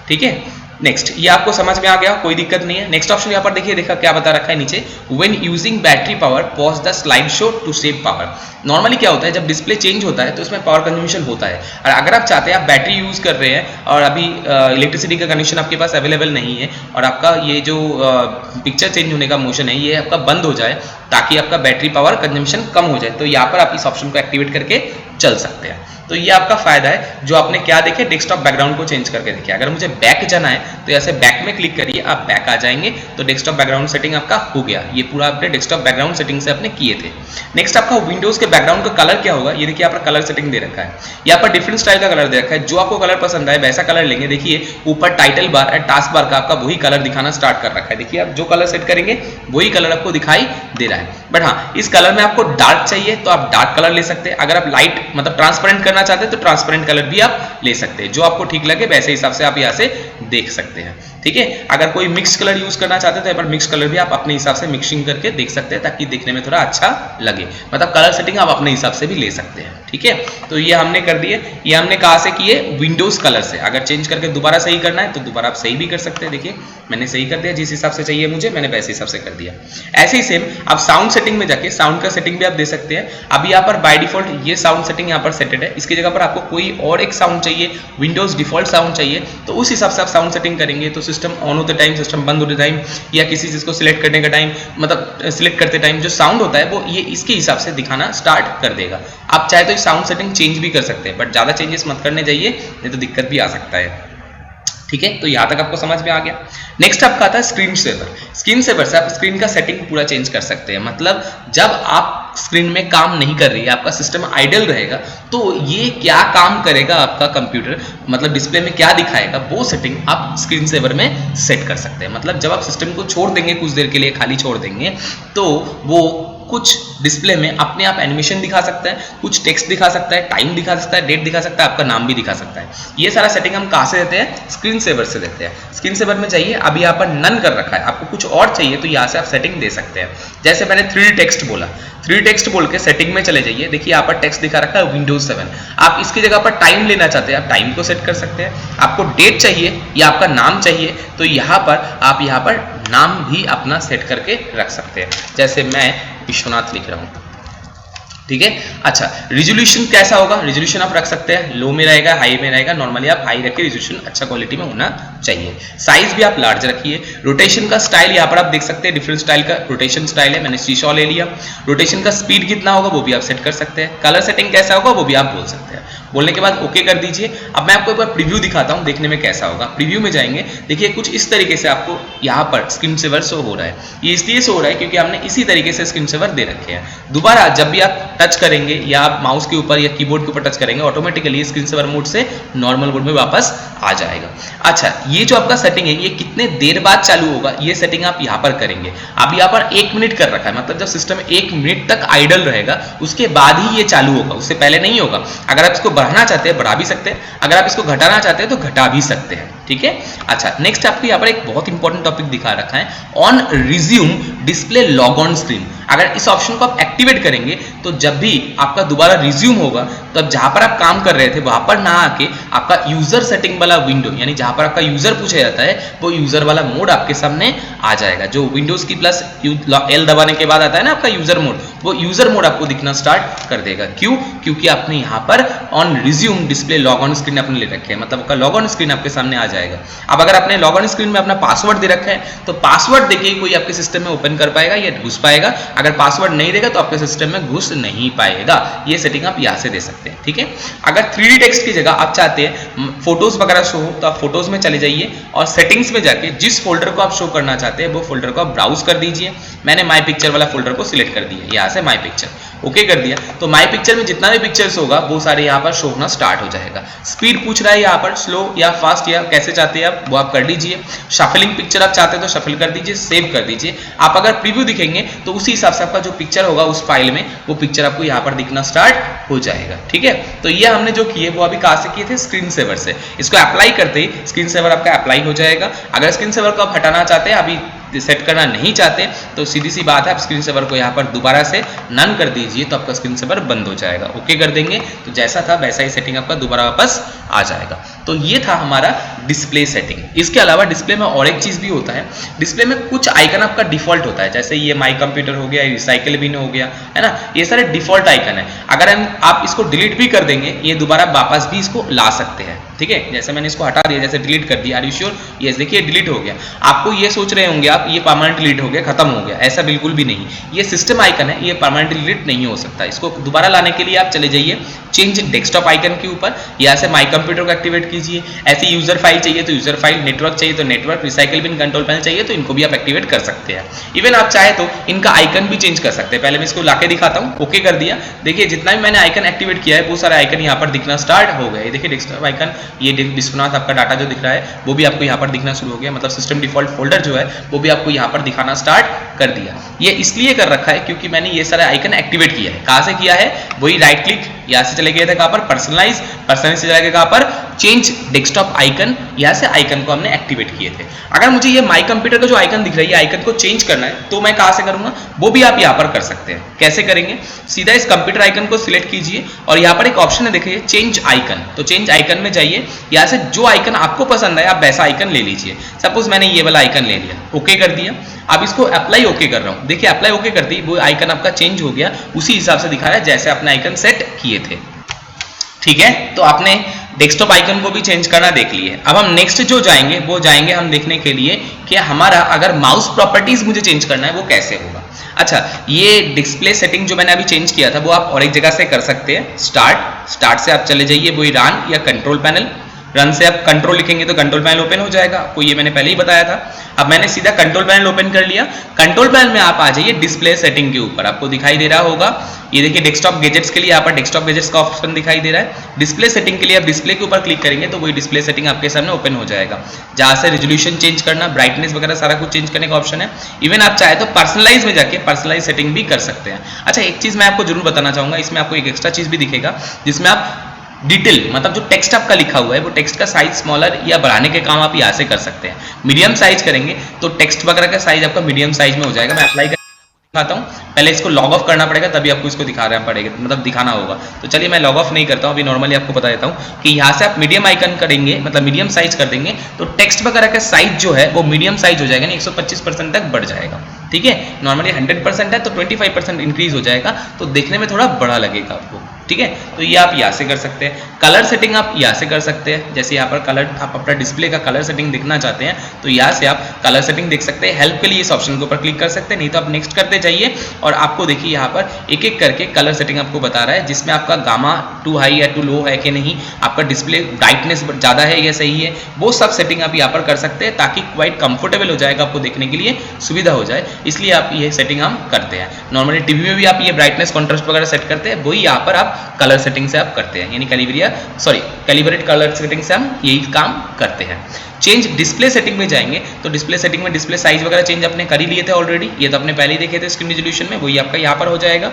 S1: ठीक है, नेक्स्ट, ये आपको समझ में आ गया, कोई दिक्कत नहीं है। नेक्स्ट ऑप्शन यहाँ पर देखिए, देखा क्या बता रखा है नीचे, when using battery power pause the slide show to save power. Normally क्या होता है, जब डिस्प्ले चेंज होता है तो उसमें पावर कंज्यूमेशन होता है, और अगर आप चाहते हैं आप बैटरी यूज कर रहे हैं और अभी इलेक्ट्रिसिटी का कनेक्शन आपके पास अवेलेबल नहीं है और आपका ये जो पिक्चर चेंज होने का मोशन है ये आपका बंद हो जाए ताकि आपका बैटरी पावर कंजम्पशन कम हो जाए, तो यहाँ पर आप इस ऑप्शन को एक्टिवेट करके चल सकते हैं। तो ये आपका फायदा है जो आपने क्या देखे, डेस्कटॉप बैकग्राउंड को चेंज करके देखे। अगर मुझे बैक जाना है तो ऐसे बैक में क्लिक करिए, आप बैक आ जाएंगे तो डेस्कटॉप बैकग्राउंड सेटिंग आपका हो गया। ये पूरा आपने डेस्कटॉप बैकग्राउंड सेटिंग से आपने किए थे। नेक्स्ट आपका विंडोज के बैकग्राउंड का कलर क्या होगा, ये देखिए आपका कलर सेटिंग दे रखा है, यहाँ पर डिफरेंट स्टाइल का कलर दे रखा है। जो आपको कलर पसंद है वैसा कलर लेंगे। देखिए ऊपर टाइटल बार और टास्क बार का आपका वही कलर दिखाना स्टार्ट कर रखा है। देखिए आप जो कलर सेट करेंगे वही कलर आपको दिखाई दे रहा है। बट हाँ, इस कलर में आपको डार्क चाहिए तो आप डार्क कलर ले सकते हैं। अगर आप लाइट मतलब ट्रांसपेरेंट करना चाहते हैं तो ट्रांसपेरेंट कलर भी आप ले सकते हैं। जो आपको ठीक लगे वैसे हिसाब से आप यहाँ से देख सकते हैं। ठीक है, अगर कोई मिक्स कलर यूज करना चाहते हैं तो यहाँ पर मिक्स कलर भी आप अपने हिसाब से मिक्सिंग करके देख सकते हैं ताकि देखने में थोड़ा अच्छा लगे। मतलब कलर सेटिंग आप अपने हिसाब से भी ले सकते हैं। ठीक है, तो ये हमने कर दिए। ये हमने कहाँ से किए, विंडोज कलर से। अगर चेंज करके दोबारा सही करना है तो दोबारा आप सही भी कर सकते हैं। देखिए मैंने सही कर दिया, जिस हिसाब से चाहिए मुझे मैंने वैसे हिसाब से कर दिया। ऐसे ही सेम आप साउंड सेटिंग में जाके साउंड का सेटिंग भी आप दे सकते हैं। अभी यहाँ पर बाय डिफॉल्ट ये साउंड सेटिंग यहाँ पर सेटेड है, इसकी जगह पर आपको कोई और एक साउंड चाहिए, विंडोज डिफॉल्ट साउंड चाहिए, तो उस हिसाब से आप साउंड सेटिंग करेंगे। तो सिस्टम ऑन होते टाइम, सिस्टम बंद होते टाइम, या किसी चीज को सिलेक्ट करने का टाइम, मतलब सिलेक्ट करते टाइम जो साउंड होता है वो ये इसके हिसाब से दिखाना स्टार्ट कर देगा। आप चाहे तो साउंड सेटिंग चेंज भी कर सकते हैं, बट ज्यादा चेंजेस मत करने जाइए, नहीं तो दिक्कत भी आ सकता है। ठीक है, तो यहां तक आपको समझ में आ गया। नेक्स्ट आपका आता है स्क्रीन सेवर। स्क्रीन सेवर से आप स्क्रीन का सेटिंग पूरा चेंज कर सकते हैं। मतलब जब आप स्क्रीन में काम नहीं कर रही है, आपका सिस्टम आइडल रहेगा, तो ये क्या काम करेगा आपका कंप्यूटर, मतलब डिस्प्ले में क्या दिखाएगा, वो सेटिंग आप स्क्रीन सेवर में सेट कर सकते हैं। मतलब जब आप सिस्टम को छोड़ देंगे, कुछ देर के लिए खाली छोड़ देंगे, तो वो कुछ डिस्प्ले में अपने आप एनिमेशन दिखा सकता है, कुछ टेक्स्ट दिखा सकता है, टाइम दिखा सकता है, डेट दिखा सकता है, आपका नाम भी दिखा सकता है। ये सारा सेटिंग हम कहाँ से देते हैं? स्क्रीन सेवर से देते हैं। स्क्रीन सेवर में जाइए, अभी यहाँ पर नन कर रखा है, आपको कुछ और चाहिए तो यहाँ से आप सेटिंग दे सकते हैं। जैसे मैंने 3D टेक्स्ट बोला, 3D टेक्स्ट बोल के सेटिंग में चले जाइए, देखिए यहाँ पर टेक्स्ट दिखा रखा है विंडोज 7। आप इसकी जगह पर टाइम लेना चाहते हैं, आप टाइम को सेट कर सकते हैं। आपको डेट चाहिए या आपका नाम चाहिए तो यहाँ पर आप यहाँ पर नाम भी अपना सेट करके रख सकते हैं। जैसे मैं विश्वनाथ लिख रहा हूँ, ठीक है। अच्छा, रिजोल्यूशन कैसा होगा? रिजोल्यूशन आप रख सकते हैं, लो में रहेगा, हाई में रहेगा। नॉर्मली आप हाई रखिए, रिजोल्यूशन अच्छा क्वालिटी में होना चाहिए। साइज भी आप लार्ज रखिए। रोटेशन का स्टाइल यहाँ पर आप देख सकते हैं, डिफरेंट स्टाइल का रोटेशन स्टाइल है, मैंने सीसॉ ले लिया। रोटेशन का स्पीड कितना होगा वो भी आप सेट कर सकते हैं। कलर सेटिंग कैसा होगा वो भी आप बोल सकते हैं। बोलने के बाद ओके कर दीजिए। अब मैं आपको एक बार प्रीव्यू दिखाता हूँ, देखने में कैसा होगा। प्रीव्यू में जाएंगे, देखिए कुछ इस तरीके से आपको यहाँ पर स्क्रीन सेवर शो हो रहा है। ये इसलिए शो हो रहा है क्योंकि हमने इसी तरीके से स्क्रीन सेवर दे रखे हैं। दोबारा जब भी आप टच करेंगे या आप माउस के ऊपर या कीबोर्ड के ऊपर टच करेंगे, ऑटोमेटिकली स्क्रीन सेवर मोड से नॉर्मल मोड में वापस आ जाएगा। अच्छा, ये जो आपका सेटिंग है ये कितने देर बाद चालू होगा, ये सेटिंग आप यहाँ पर करेंगे। अब यहाँ पर 1 मिनट कर रखा है, मतलब जब सिस्टम 1 मिनट तक आइडल रहेगा उसके बाद ही ये चालू होगा, उससे पहले नहीं होगा। अगर आप इसको बढ़ाना चाहते हैं बढ़ा भी सकते हैं, अगर आप इसको घटाना चाहते हैं तो घटा भी सकते हैं, ठीक है। अच्छा, नेक्स्ट आपको यहाँ पर एक बहुत इंपॉर्टेंट टॉपिक दिखा रखा है, on resume display log on screen. अगर इस ऑप्शन को आप एक्टिवेट करेंगे तो जब भी आपका दोबारा रिज्यूम होगा तो अब जहां पर आप काम कर रहे थे वहां पर ना आके आपका यूजर सेटिंग वाला विंडो, यानी जहां पर आपका यूजर पूछा जाता है वो यूजर वाला मोड आपके सामने आ जाएगा। जो विंडोज की प्लस एल दबाने के बाद आता है ना आपका यूजर मोड, वो यूजर मोड आपको दिखना स्टार्ट कर देगा। क्यों? क्योंकि आपने यहाँ पर on resume display log on screen अपने ले रखे हैं, मतलब आपका लॉग ऑन स्क्रीन आपके सामने आ जाएगा। अब अगर आपने लॉग ऑन स्क्रीन में अपना पासवर्ड दे रखा है तो पासवर्ड देके कोई आपके सिस्टम में ओपन कर पाएगा या घुस पाएगा। अगर पासवर्ड नहीं देगा तो आपके सिस्टम में घुस नहीं पाएगा। ये सेटिंग आप यहाँ से दे सकते हैं, ठीक है। अगर 3D टेक्स्ट की जगह आप चाहते हैं फोटोज वगैरह शो हो तो आप फोटोज में चले जाइए और सेटिंग्स में जाके जिस फोल्डर को आप शो करना चाहते हैं वो फोल्डर को आप ब्राउज कर दीजिए। मैंने माई पिक्चर वाला फोल्डर को सिलेक्ट कर दिया, यहाँ से माई पिक्चर ओके कर दिया तो माई पिक्चर में जितना भी पिक्चर्स होगा वो सारे यहाँ पर शो होना स्टार्ट हो जाएगा। स्पीड पूछ रहा है यहाँ पर, स्लो या फास्ट या कैसे चाहते हैं आप वो आप कर लीजिए। शफलिंग पिक्चर आप चाहते हैं तो शफल कर दीजिए, सेव कर दीजिए। आप अगर प्रीव्यू दिखेंगे तो उसी हिसाब से आपका जो पिक्चर होगा उस फाइल में वो पिक्चर आपको यहाँ पर दिखना स्टार्ट हो जाएगा, ठीक है। तो ये हमने जो किए वो अभी कहाँ से किए थे? स्क्रीन सेवर से। इसको अप्लाई करते ही स्क्रीन सेवर आपका अप्लाई हो जाएगा। अगर स्क्रीन सेवर को आप हटाना चाहते हैं, अभी सेट करना नहीं चाहते तो सीधी सी बात है, आप स्क्रीन सेवर को यहाँ पर दोबारा से नन कर दीजिए तो आपका स्क्रीन सेवर बंद हो जाएगा। ओके कर देंगे तो जैसा था वैसा ही सेटिंग आपका दोबारा वापस आ जाएगा। तो ये था हमारा डिस्प्ले सेटिंग। इसके अलावा डिस्प्ले में और एक चीज भी होता है, डिस्प्ले में कुछ आइकन आपका डिफॉल्ट होता है, जैसे ये माई कंप्यूटर हो गया, रिसाइकिल बिन हो गया, है ना, ये सारे डिफॉल्ट आइकन है। अगर आप इसको डिलीट भी कर देंगे ये दोबारा वापस भी इसको ला सकते हैं, ठीक है। जैसे मैंने इसको हटा दिया, जैसे डिलीट कर दिया, आर यू श्योर? यस, देखिए डिलीट हो गया। आपको ये सोच रहे होंगे आप ये परमानेंट डिलीट हो गया, खत्म हो गया, ऐसा बिल्कुल भी नहीं। ये सिस्टम आइकन है, ये परमानेंट डिलीट नहीं हो सकता। इसको दोबारा लाने के लिए आप चले जाइए चेंज डेस्कटॉप आइकन के ऊपर, यहाँ से माई कंप्यूटर को एक्टिवेट कीजिए। ऐसी यूजर फाइल चाहिए तो यूजर फाइल, नेटवर्क चाहिए तो network, recycle bin, control panel चाहिए तो इनको भी आप एक्टिवेट कर सकते हैं। इवन आप चाहे तो इनका आइकन भी चेंज कर सकते हैं। पहले मैं इसको लाके दिखाता हूँ। ओके कर दिया, देखिए जितना भी मैंने आइकन एक्टिवेट किया है वो सारे आइकन यहाँ पर दिखना स्टार्ट हो गए। देखिए डेस्कटॉप आइकन, ये विश्वनाथ आपका डाटा जो दिख रहा है वो भी आपको यहाँ पर दिखना शुरू हो गया, मतलब सिस्टम डिफॉल्ट फोल्डर जो है वो भी आपको यहाँ पर दिखाना स्टार्ट कर दिया। ये इसलिए कर रखा है क्योंकि मैंने ये सारे आइकन एक्टिवेट किया है। कहाँ से किया है? वही राइट क्लिक यहाँ से चले गए थे, कहाँ पर? पर्सनलाइज से चले गए कहाँ पर? चेंज डेस्कटॉप आइकन, यहाँ से आइकन को हमने एक्टिवेट किए थे। अगर मुझे ये माई कंप्यूटर का जो आइकन दिख रहा है ये आइकन को चेंज करना है तो मैं कहाँ से करूंगा? वो भी आप यहाँ पर कर सकते हैं। कैसे करेंगे? सीधा इस कंप्यूटर आइकन को सिलेक्ट कीजिए और यहाँ पर एक ऑप्शन है, देखिए चेंज आइकन। तो चेंज आइकन में जाइए, यहाँ से जो आइकन आपको पसंद है आप वैसा आइकन ले लीजिए। सपोज मैंने ये वाला आइकन ले लिया, ओके कर दिया। अब इसको अप्लाई ओके कर रहा हूँ, देखिए अप्लाई ओके कर दी, वो आइकन आपका चेंज हो गया, उसी हिसाब से दिखा रहा है जैसे आपने आइकन सेट किए थे, ठीक है। तो आपने डेस्कटॉप आइकन को भी चेंज करना देख लिए। अब हम नेक्स्ट जो जाएंगे वो जाएंगे हम देखने के लिए कि हमारा अगर माउस प्रॉपर्टीज मुझे चेंज करना है वो कैसे होगा। अच्छा, ये डिस्प्ले सेटिंग जो मैंने अभी चेंज किया था वो आप और एक जगह से कर सकते हैं। स्टार्ट से आप चले जाइए, वही रन या कंट्रोल पैनल, रन से आप कंट्रोल लिखेंगे तो कंट्रोल पैनल ओपन हो जाएगा, आपको ये मैंने पहले ही बताया था। अब मैंने सीधा कंट्रोल पैनल ओपन कर लिया। कंट्रोल पैनल में आप आ जाइए डिस्प्ले सेटिंग के ऊपर, आपको दिखाई दे रहा होगा ये देखिए डेस्कटॉप गैजेट्स के लिए यहाँ पर डेस्कटॉप गैजेट्स का ऑप्शन दिखाई दे रहा है। डिस्प्ले सेटिंग के लिए आप डिस्प्ले के ऊपर क्लिक करेंगे तो वही डिस्प्ले सेटिंग आपके सामने ओपन हो जाएगा, जहां से रेजोल्यूशन चेंज करना, ब्राइटनेस वगैरह सारा कुछ चेंज करने का ऑप्शन है। इवन आप चाहे तो पर्सनलाइज में जाके पर्सनलाइज सेटिंग भी कर सकते हैं। अच्छा, एक चीज मैं आपको जरूर बताना चाहूंगा, इसमें आपको एक एक्स्ट्रा चीज भी दिखेगा जिसमें आप डिटेल मतलब जो टेक्स्ट आपका लिखा हुआ है वो टेक्स्ट का साइज स्मॉलर या बढ़ाने के काम आप यहाँ से कर सकते हैं। मीडियम साइज करेंगे तो टेक्स्ट वगैरह का साइज आपका मीडियम साइज में हो जाएगा। मैं अप्लाई दिखाता हूँ, पहले इसको लॉग ऑफ करना पड़ेगा तभी आपको इसको दिखाना पड़ेगा, मतलब दिखाना होगा। तो चलिए मैं लॉग ऑफ नहीं करता हूँ, अभी नॉर्मली आपको बता देता हूँ कि यहाँ से आप मीडियम आइकन करेंगे, मतलब मीडियम साइज कर देंगे तो टेक्स्ट वगैरह का साइज जो है वो मीडियम साइज हो जाएगा, 125% तक बढ़ जाएगा। ठीक है, नॉर्मली 100% है तो 25% इंक्रीज हो जाएगा, तो देखने में थोड़ा बड़ा लगेगा आपको। ठीक है, तो ये आप यहाँ से कर सकते हैं। कलर सेटिंग आप यहाँ से कर सकते हैं, जैसे यहाँ पर कलर आप अपना डिस्प्ले का कलर सेटिंग देखना चाहते हैं तो यहाँ से आप कलर सेटिंग देख सकते हैं। हेल्प के लिए इस ऑप्शन के ऊपर क्लिक कर सकते हैं, नहीं तो आप नेक्स्ट करते जाइए और आपको देखिए यहाँ पर एक एक करके कलर सेटिंग आपको बता रहा है, जिसमें आपका गामा टू हाई या टू लो है कि नहीं, आपका डिस्प्ले ब्राइटनेस ज़्यादा है या सही है, वो सब सेटिंग आप यहाँ पर कर सकते हैं ताकि क्वाइट कंफर्टेबल हो जाएगा, आपको देखने के लिए सुविधा हो जाए, इसलिए आप ये सेटिंग हम करते हैं। नॉर्मली टीवी में भी आप ये ब्राइटनेस कॉन्ट्रास्ट वगैरह सेट करते हैं, वही यहाँ पर आप कलर सेटिंग से आप करते हैं, यानी कैलिब्रेट कलर सेटिंग से हम यही काम करते हैं। चेंज डिस्प्ले सेटिंग में जाएंगे तो डिस्प्ले सेटिंग में डिस्प्ले साइज वगैरह चेंज अपने कर ही लिए थे ऑलरेडी, ये तो अपने पहले ही देखे थे स्क्रीन रिजोल्यूशन में, वही आपका यहाँ पर हो जाएगा।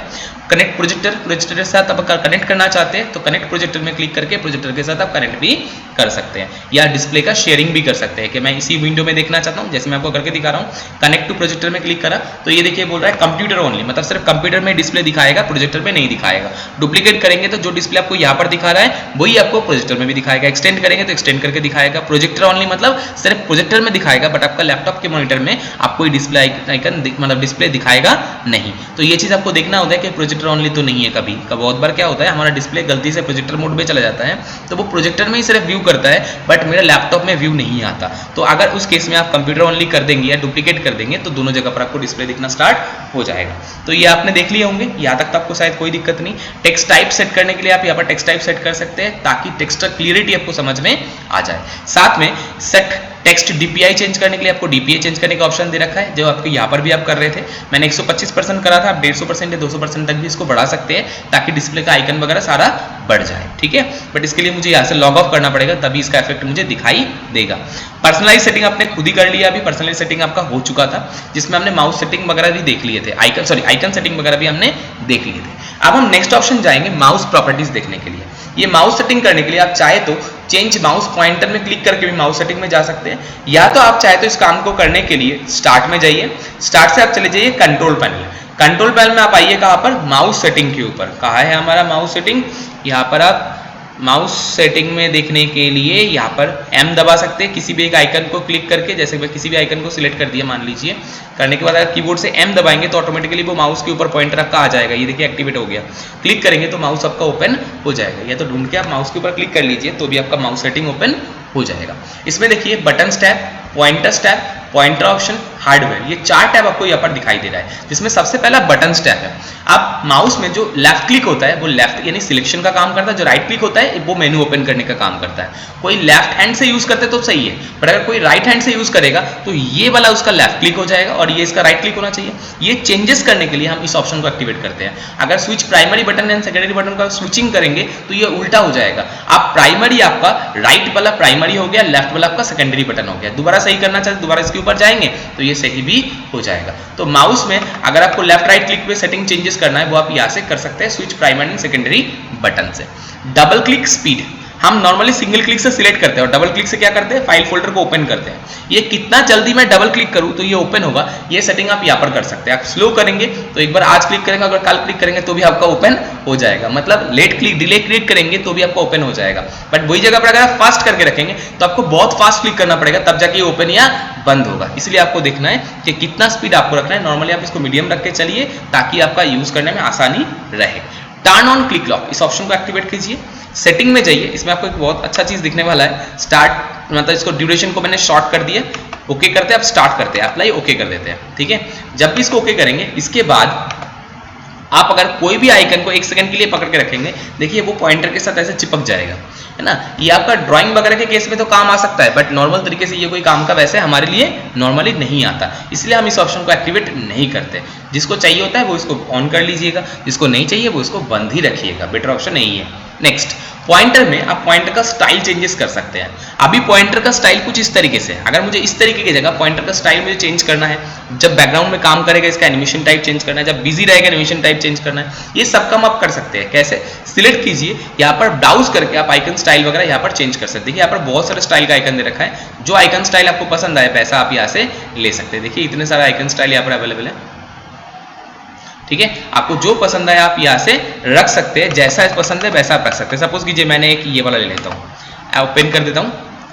S1: कनेक्ट प्रोजेक्टर के साथ आप कनेक्ट करना चाहते हैं तो कनेक्ट प्रोजेक्टर में क्लिक करके प्रोजेक्टर के साथ आप कनेक्ट भी कर सकते हैं, या डिस्प्ले का शेयरिंग भी कर सकते हैं कि मैं इसी विंडो में देखना चाहता हूँ, जैसे मैं आपको करके दिखा रहा हूँ। कनेक्ट टू प्रोजेक्टर में क्लिक करा तो ये देखिए बोल रहा है कंप्यूटर ओनली, मतलब सिर्फ कंप्यूटर में डिस्प्ले दिखाएगा, प्रोजेक्टर में नहीं दिखाएगा। डुप्लीकेट करेंगे तो जो डिस्प्ले आपको यहाँ पर दिखा रहा है वही आपको प्रोजेक्टर में भी दिखाएगा। एक्सटेंड करेंगे तो एक्सटेंड करके दिखाएगा। प्रोजेक्टर ओनली मतलब सिर्फ प्रोजेक्टर में दिखाएगा, बट आपका लैपटॉप के मॉनिटर में आपको डिस्प्ले आइकन मतलब डिस्प्ले दिखाएगा नहीं। तो ये चीज आपको देखना होता है कि प्रोजेक्टर ओनली तो नहीं है। कभी बहुत बार क्या होता है, हमारा डिस्प्ले गलती से प्रोजेक्टर मोड में चला जाता है तो वो प्रोजेक्टर में ही सिर्फ व्यू करता है, बट मेरा लैपटॉप में व्यू नहीं आता। तो अगर उस केस में आप कंप्यूटर ओनली कर देंगे या डुप्लीकेट कर देंगे तो दोनों जगह पर आपको डिस्प्ले दिखना स्टार्ट हो जाएगा। तो ये आपने देख लिए होंगे, यहाँ तक तो आपको शायद कोई दिक्कत नहीं। टेक्स्ट टाइप सेट करने के लिए आप यहाँ पर टेक्स्ट टाइप सेट कर सकते हैं ताकि टेक्स्ट का क्लियरिटी आपको समझ में आ जाए। साथ में सेट टेक्स्ट डीपीआई चेंज करने के लिए आपको डीपीआई चेंज करने का ऑप्शन दे रखा है, जो आपको यहाँ पर भी आप कर रहे थे। मैंने 125% करा था, आप 150% या 200% तक भी इसको बढ़ा सकते हैं ताकि डिस्प्ले का आइकन वगैरह सारा बढ़ जाए। ठीक है, बट इसके लिए मुझे यहाँ से लॉग ऑफ करना पड़ेगा, तभी इसका इफेक्ट मुझे दिखाई देगा। पर्सनलाइज सेटिंग आपने खुद ही कर लिया, अभी पर्सनलाइज सेटिंग आपका हो चुका था, जिसमें हमने माउस सेटिंग वगैरह भी देख लिए थे, आइकन सेटिंग वगैरह भी हमने देख लिए थे। अब हम नेक्स्ट ऑप्शन जाएंगे माउस प्रॉपर्टीज देखने के लिए। ये माउस सेटिंग करने के लिए आप चाहे तो चेंज माउस पॉइंटर में क्लिक करके भी माउस सेटिंग में जा सकते हैं, या तो आप चाहे तो इस काम को करने के लिए स्टार्ट में जाइए, स्टार्ट से आप चले जाइए कंट्रोल पैनल। कंट्रोल पैनल में आप आइए कहाँ पर, माउस सेटिंग के ऊपर। कहाँ है हमारा माउस सेटिंग, यहाँ पर आप माउस सेटिंग में देखने के लिए यहाँ पर M दबा सकते हैं, किसी भी एक आइकन को क्लिक करके। जैसे मैं किसी भी आइकन को सिलेक्ट कर दिया मान लीजिए, करने के बाद अगर कीबोर्ड से M दबाएंगे तो ऑटोमेटिकली वो माउस के ऊपर पॉइंटर आपका आ जाएगा, ये देखिए एक्टिवेट हो गया। क्लिक करेंगे तो माउस आपका ओपन हो जाएगा, या तो ढूंढ के आप माउस के ऊपर क्लिक कर लीजिए तो भी आपका माउस सेटिंग ओपन हो जाएगा। इसमें देखिए button tab, pointers tab, pointer option, hardware, ये 4 टैब आपको यहाँ पर दिखाई दे रहा है, जिसमें सबसे पहला बटन टैब है। आप माउस में जो लेफ्ट क्लिक होता है वो लेफ्ट यानी सिलेक्शन का काम करता है, जो राइट क्लिक होता है वो मेनू ओपन करने का काम करता है। कोई लेफ्ट हैंड से यूज करते तो सही है, पर अगर कोई राइट हैंड से यूज करेगा तो ये वाला उसका लेफ्ट क्लिक हो जाएगा और ये इसका राइट क्लिक होना चाहिए। ये चेंजेस करने के लिए हम इस ऑप्शन को एक्टिवेट करते हैं। अगर switch primary button and secondary button का स्विचिंग करेंगे तो ये उल्टा हो जाएगा। आप प्राइमरी आपका राइट वाला प्राइमरी हो गया, लेफ्ट वाला आपका सेकेंडरी बटन हो गया। दोबारा सही करना चाहते दोबारा इसके ऊपर जाएंगे तो ये सही भी हो जाएगा। तो माउस में अगर आपको लेफ्ट राइट क्लिक पे सेटिंग चेंजेस करना है वो आप यहाँ से कर सकते हैं, switch primary and secondary button से। डबल क्लिक स्पीड हम नॉर्मली सिंगल क्लिक से सिलेक्ट करते हैं और डबल क्लिक से क्या करते हैं, फाइल फोल्डर को ओपन करते हैं। ये कितना जल्दी मैं डबल क्लिक करूं तो ये ओपन होगा, ये सेटिंग आप यहाँ पर कर सकते हैं। आप स्लो करेंगे तो एक बार आज क्लिक करेंगे, अगर कल क्लिक करेंगे तो भी आपका ओपन हो जाएगा। मतलब लेट क्लिक डिले क्लिक करेंगे तो भी आपका ओपन हो जाएगा, बट वही जगह पर अगर आप फास्ट करके रखेंगे तो आपको बहुत फास्ट क्लिक करना पड़ेगा, तब जाके ओपन या बंद होगा। इसलिए आपको देखना है कि कितना स्पीड आपको रखना है। नॉर्मली आप इसको मीडियम रख के चलिए ताकि आपका यूज करने में आसानी रहे। टर्न ऑन क्लिक लॉक, इस ऑप्शन को एक्टिवेट कीजिए। सेटिंग में जाइए, इसमें आपको एक बहुत अच्छा चीज दिखने वाला है। स्टार्ट मतलब इसको ड्यूरेशन को मैंने शॉर्ट कर दिया, ओके करते हैं, आप स्टार्ट करते हैं, अप्लाई ओके कर देते हैं। ठीक है, जब भी इसको ओके करेंगे इसके बाद आप अगर कोई भी आइकन को 1 सेकंड के लिए पकड़ के रखेंगे, देखिए वो पॉइंटर के साथ ऐसे चिपक जाएगा, है ना। ये आपका ड्राइंग वगैरह के केस में तो काम आ सकता है, बट नॉर्मल तरीके से ये कोई काम का वैसे हमारे लिए नॉर्मली नहीं आता, इसलिए हम इस ऑप्शन को एक्टिवेट नहीं करते। जिसको चाहिए होता है वो इसको ऑन कर लीजिएगा, जिसको नहीं चाहिए वो इसको बंद ही रखिएगा, बेटर ऑप्शन यही है। नेक्स्ट, पॉइंटर में आप पॉइंटर का स्टाइल चेंजेस कर सकते हैं। अभी पॉइंटर का स्टाइल कुछ इस तरीके से, अगर मुझे इस तरीके की जगह पॉइंटर का स्टाइल मुझे चेंज करना है, जब बैकग्राउंड में काम करेगा इसका एनिमेशन टाइप चेंज करना है, जब बिजी रहेगा एनिमेशन टाइप चेंज करना है, ये सब काम आप कर सकते हैं। कैसे? सिलेक्ट कीजिए, यहाँ पर ब्राउज करके आप आइकन स्टाइल वगैरह यहाँ पर चेंज कर सकते हैं। देखिए यहाँ पर बहुत सारे स्टाइल का आइकन दे रखा है, जो आइकन स्टाइल आपको पसंद आए पैसा आप यहाँ से ले सकते हैं। देखिए इतने सारे आइकन स्टाइल यहाँ पर अवेलेबल है, ठीक है। आपको जो पसंद है आप यहाँ से रख सकते हैं, जैसा पसंद है वैसा आप रख सकते हैं। सपोज कीजिए मैंने एक ये वाला ले लेता हूँ, ओपन कर देता हूँ,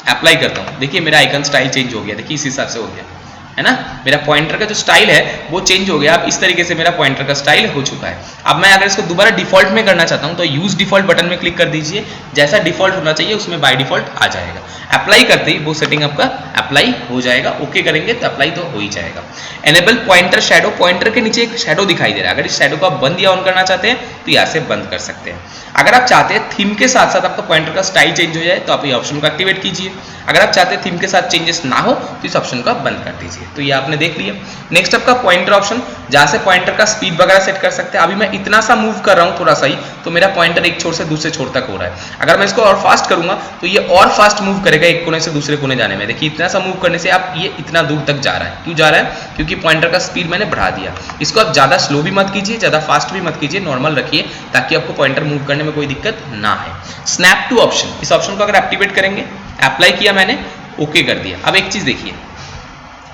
S1: अप्लाई करता हूँ, देखिए मेरा आइकन स्टाइल चेंज हो गया, देखिए इस हिसाब से हो गया, है ना। मेरा पॉइंटर का जो स्टाइल है वो चेंज हो गया, अब इस तरीके से मेरा पॉइंटर का स्टाइल हो चुका है। अब मैं अगर इसको दोबारा डिफॉल्ट में करना चाहता हूं तो यूज डिफॉल्ट बटन में क्लिक कर दीजिए, जैसा डिफॉल्ट होना चाहिए उसमें बाय डिफॉल्ट आ जाएगा। अप्लाई करते ही वो सेटिंग आपका अप्लाई हो जाएगा, ओके करेंगे तो अप्लाई तो हो ही जाएगा। एनेबल पॉइंटर शैडो, पॉइंटर के नीचे एक शैडो दिखाई दे रहा है, अगर इस शैडो को आप बंद या ऑन करना चाहते हैं तो यहाँ से बंद कर सकते हैं। अगर आप चाहते हैं थीम के साथ साथ आपका पॉइंटर का स्टाइल चेंज हो जाए तो आप ये ऑप्शन को एक्टिवेट कीजिए। अगर आप चाहते हैं थीम के साथ चेंजेस ना हो तो इस ऑप्शन को आप बंद कर दीजिए। तो ये आपने देख लिया। नेक्स्ट आपका पॉइंटर ऑप्शन, जहां से पॉइंटर का स्पीड वगैरह सेट कर सकते हैं। अभी मैं इतना सा मूव कर रहा हूं थोड़ा सा ही, तो मेरा पॉइंटर एक छोर से दूसरे छोर तक हो रहा है। अगर मैं इसको और फास्ट करूंगा तो ये और फास्ट मूव करेगा एक कोने से दूसरे कोने जाने में। देखिए इतना सा मूव करने से आप ये इतना दूर तक जा रहा है। क्यों जा रहा है? क्योंकि पॉइंटर का स्पीड मैंने बढ़ा दिया। इसको आप ज्यादा स्लो भी मत कीजिए, ज्यादा फास्ट भी मत कीजिए, नॉर्मल रखिए ताकि आपको पॉइंटर मूव करने में कोई दिक्कत ना आए। स्नैप टू ऑप्शन, इस ऑप्शन को अगर एक्टिवेट करेंगे, अप्लाई किया मैंने, ओके कर दिया। अब एक चीज देखिए,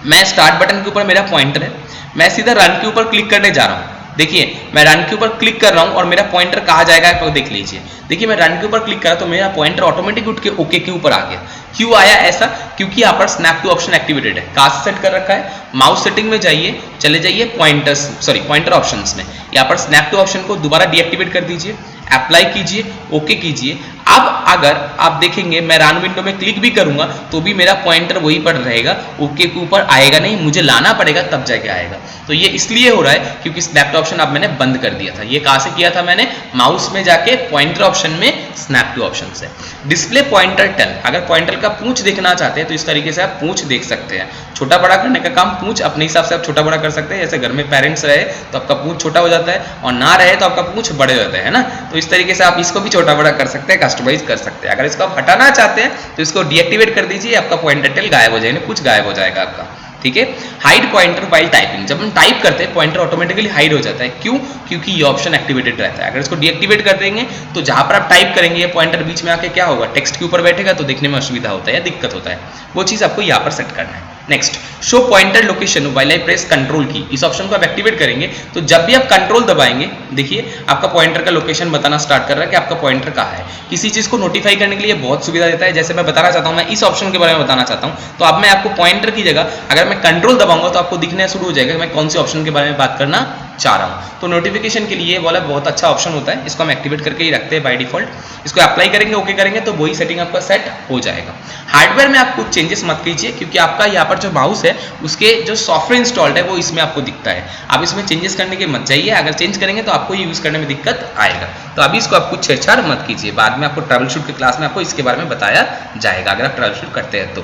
S1: मैं स्टार्ट बटन के ऊपर मेरा पॉइंटर है, मैं सीधा रन के ऊपर क्लिक करने जा रहा हूं। देखिए मैं रन के ऊपर क्लिक कर रहा हूं और मेरा पॉइंटर कहाँ जाएगा आप देख लीजिए। देखिए मैं रन के ऊपर क्लिक करा तो मेरा पॉइंटर ऑटोमेटिक उठ के ओके के ऊपर आ गया। क्यों आया ऐसा? क्योंकि यहाँ पर स्नैप टू ऑप्शन एक्टिवेटेड है। कहाँ से सेट कर रखा है? माउस सेटिंग में जाइए, चले जाइए पॉइंटर ऑप्शंस में, यहाँ पर स्नैप टू ऑप्शन को दोबारा डीएक्टिवेट कर दीजिए, अप्लाई कीजिए, ओके कीजिए। अब अगर आप देखेंगे मैं रन विंडो में क्लिक भी करूंगा तो भी मेरा पॉइंटर वही पर रहेगा, ओके के ऊपर आएगा नहीं, मुझे लाना पड़ेगा तब जाके आएगा। तो ये इसलिए हो रहा है क्योंकि स्नैप टू ऑप्शन अब मैंने बंद कर दिया था। ये कहां से किया था मैंने? माउस में जाके पॉइंटर ऑप्शन में स्नैप टू ऑप्शन से। डिस्प्ले पॉइंटर टेल, अगर पॉइंटर का पूंछ देखना चाहते हैं तो इस तरीके से आप पूंछ देख सकते हैं। छोटा बड़ा करने का काम पूंछ अपने हिसाब से आप छोटा बड़ा कर सकते हैं। जैसे घर में पेरेंट्स रहे तो आपका पूंछ छोटा हो जाता है और ना रहे तो आपका पूंछ बड़े हो जाता है ना। तो इस तरीके से आप इसको भी छोटा बड़ा कर सकते हैं, कस्टमाइज कर सकते हैं। अगर इसको आप हटाना चाहते हैं तो इसको डीएक्टिवेट कर दीजिए, आपका पॉइंटर टेल गायब हो जाएगा, कुछ गायब हो जाएगा आपका, ठीक है। हाइड पॉइंटर वाइल टाइपिंग, जब हम टाइप करते हैं पॉइंटर ऑटोमेटिकली हाइड हो जाता है। क्यों? क्योंकि ये ऑप्शन एक्टिवेटेड रहता है। अगर इसको डीएक्टिवेट कर देंगे तो जहां पर आप टाइप करेंगे ये पॉइंटर बीच में आके क्या होगा? टेक्स्ट के ऊपर बैठेगा तो देखने में असुविधा होता है या दिक्कत होता है। वो चीज आपको यहाँ पर सेट करना है। Next, show pointer location while I press control की, इस ऑप्शन को आप एक्टिवेट करेंगे तो जब भी आप कंट्रोल दबाएंगे देखिए आपका पॉइंटर का लोकेशन बताना स्टार्ट कर रहा है कि आपका पॉइंटर कहाँ है। किसी चीज को नोटिफाई करने के लिए बहुत सुविधा देता है। जैसे मैं बताना चाहता हूँ, मैं इस ऑप्शन के बारे में बताना चाहता हूँ तो अब मैं आपको पॉइंटर की जगह अगर मैं कंट्रोल दबाऊंगा तो आपको दिखना शुरू हो जाएगा मैं कौन से ऑप्शन के बारे में बात करना चाह रहा हूं। तो नोटिफिकेशन के लिए वाला बहुत अच्छा ऑप्शन होता है, इसको हम एक्टिवेट करके ही रखते हैं बाय डिफॉल्ट। इसको अप्लाई करेंगे, ओके करेंगे तो वही सेटिंग आपका सेट हो जाएगा। हार्डवेयर में आप कुछ चेंजेस मत कीजिए क्योंकि आपका यहाँ पर जो माउस है उसके जो सॉफ्टवेयर इंस्टॉल्ड है वो इसमें आपको दिखता है। आप इसमें चेंजेस करने के मत जाइए, अगर चेंज करेंगे तो आपको ये यूज करने में दिक्कत आएगा। तो अभी इसको आप कुछ छेड़छाड़ मत कीजिए, बाद में आपको ट्रबल शूट की क्लास में आपको इसके बारे में बताया जाएगा अगर आप ट्रबल शूट करते हैं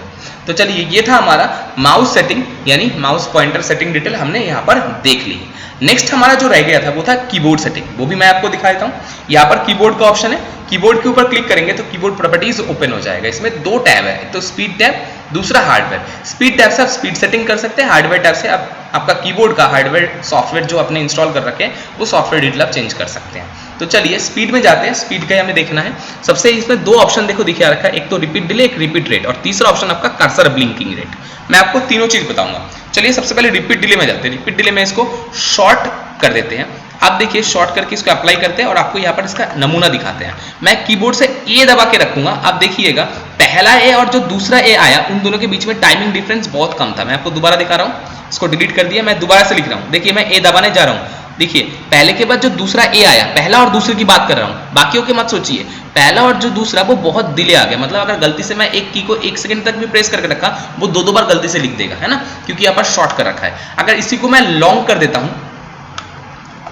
S1: तो चलिए ये था हमारा माउस सेटिंग यानी माउस पॉइंटर सेटिंग डिटेल हमने यहाँ पर देख ली। नेक्स्ट हमारा जो रह गया था वो था कीबोर्ड सेटिंग, वो भी मैं आपको दिखा देता हूँ। यहाँ पर कीबोर्ड का ऑप्शन है, कीबोर्ड के ऊपर क्लिक करेंगे तो कीबोर्ड प्रॉपर्टीज ओपन हो जाएगा। इसमें दो टैब है, एक तो स्पीड टैब, दूसरा हार्डवेयर। स्पीड टैब से आप स्पीड सेटिंग कर सकते हैं, हार्डवेयर टैब से आप आपका कीबोर्ड का हार्डवेयर सॉफ्टवेयर जो आपने इंस्टॉल कर रखे हैं वो सॉफ्टवेयर डिटेल आप चेंज कर सकते हैं। तो चलिए स्पीड में जाते हैं, स्पीड का हमें देखना है। सबसे इसमें दो ऑप्शन देखो दिखा रखा है, एक तो रिपीट डिले, एक रिपीट रेट और तीसरा ऑप्शन आपका कर्सर ब्लिंकिंग रेट। मैं आपको तीनों चीज बताऊंगा। चलिए सबसे पहले रिपीट डिले में जाते हैं। रिपीट डिले में इसको शॉर्ट कर देते हैं। आप देखिए शॉर्ट करके इसको अप्लाई करते हैं और आपको यहाँ पर इसका नमूना दिखाते हैं। मैं कीबोर्ड से ए दबा के रखूंगा, आप देखिएगा पहला ए और जो दूसरा ए आया उन दोनों के बीच में टाइमिंग डिफरेंस बहुत कम था। मैं आपको दोबारा दिखा रहा हूँ, इसको डिलीट कर दिया, मैं दोबारा से लिख रहा हूँ। देखिए मैं ए दबाने जा रहा हूँ, देखिए पहले के बाद जो दूसरा ए आया, पहला और दूसरे की बात कर रहा हूँ, बाकियों के मत सोचिए। पहला और जो दूसरा वो बहुत डिले आ गया, मतलब अगर गलती से मैं एक की को 1 सेकंड तक भी प्रेस करके रखा वो दो बार गलती से लिख देगा, है ना, क्योंकि यहाँ पर शॉर्ट कर रखा है। अगर इसी को मैं लॉन्ग कर देता हूँ,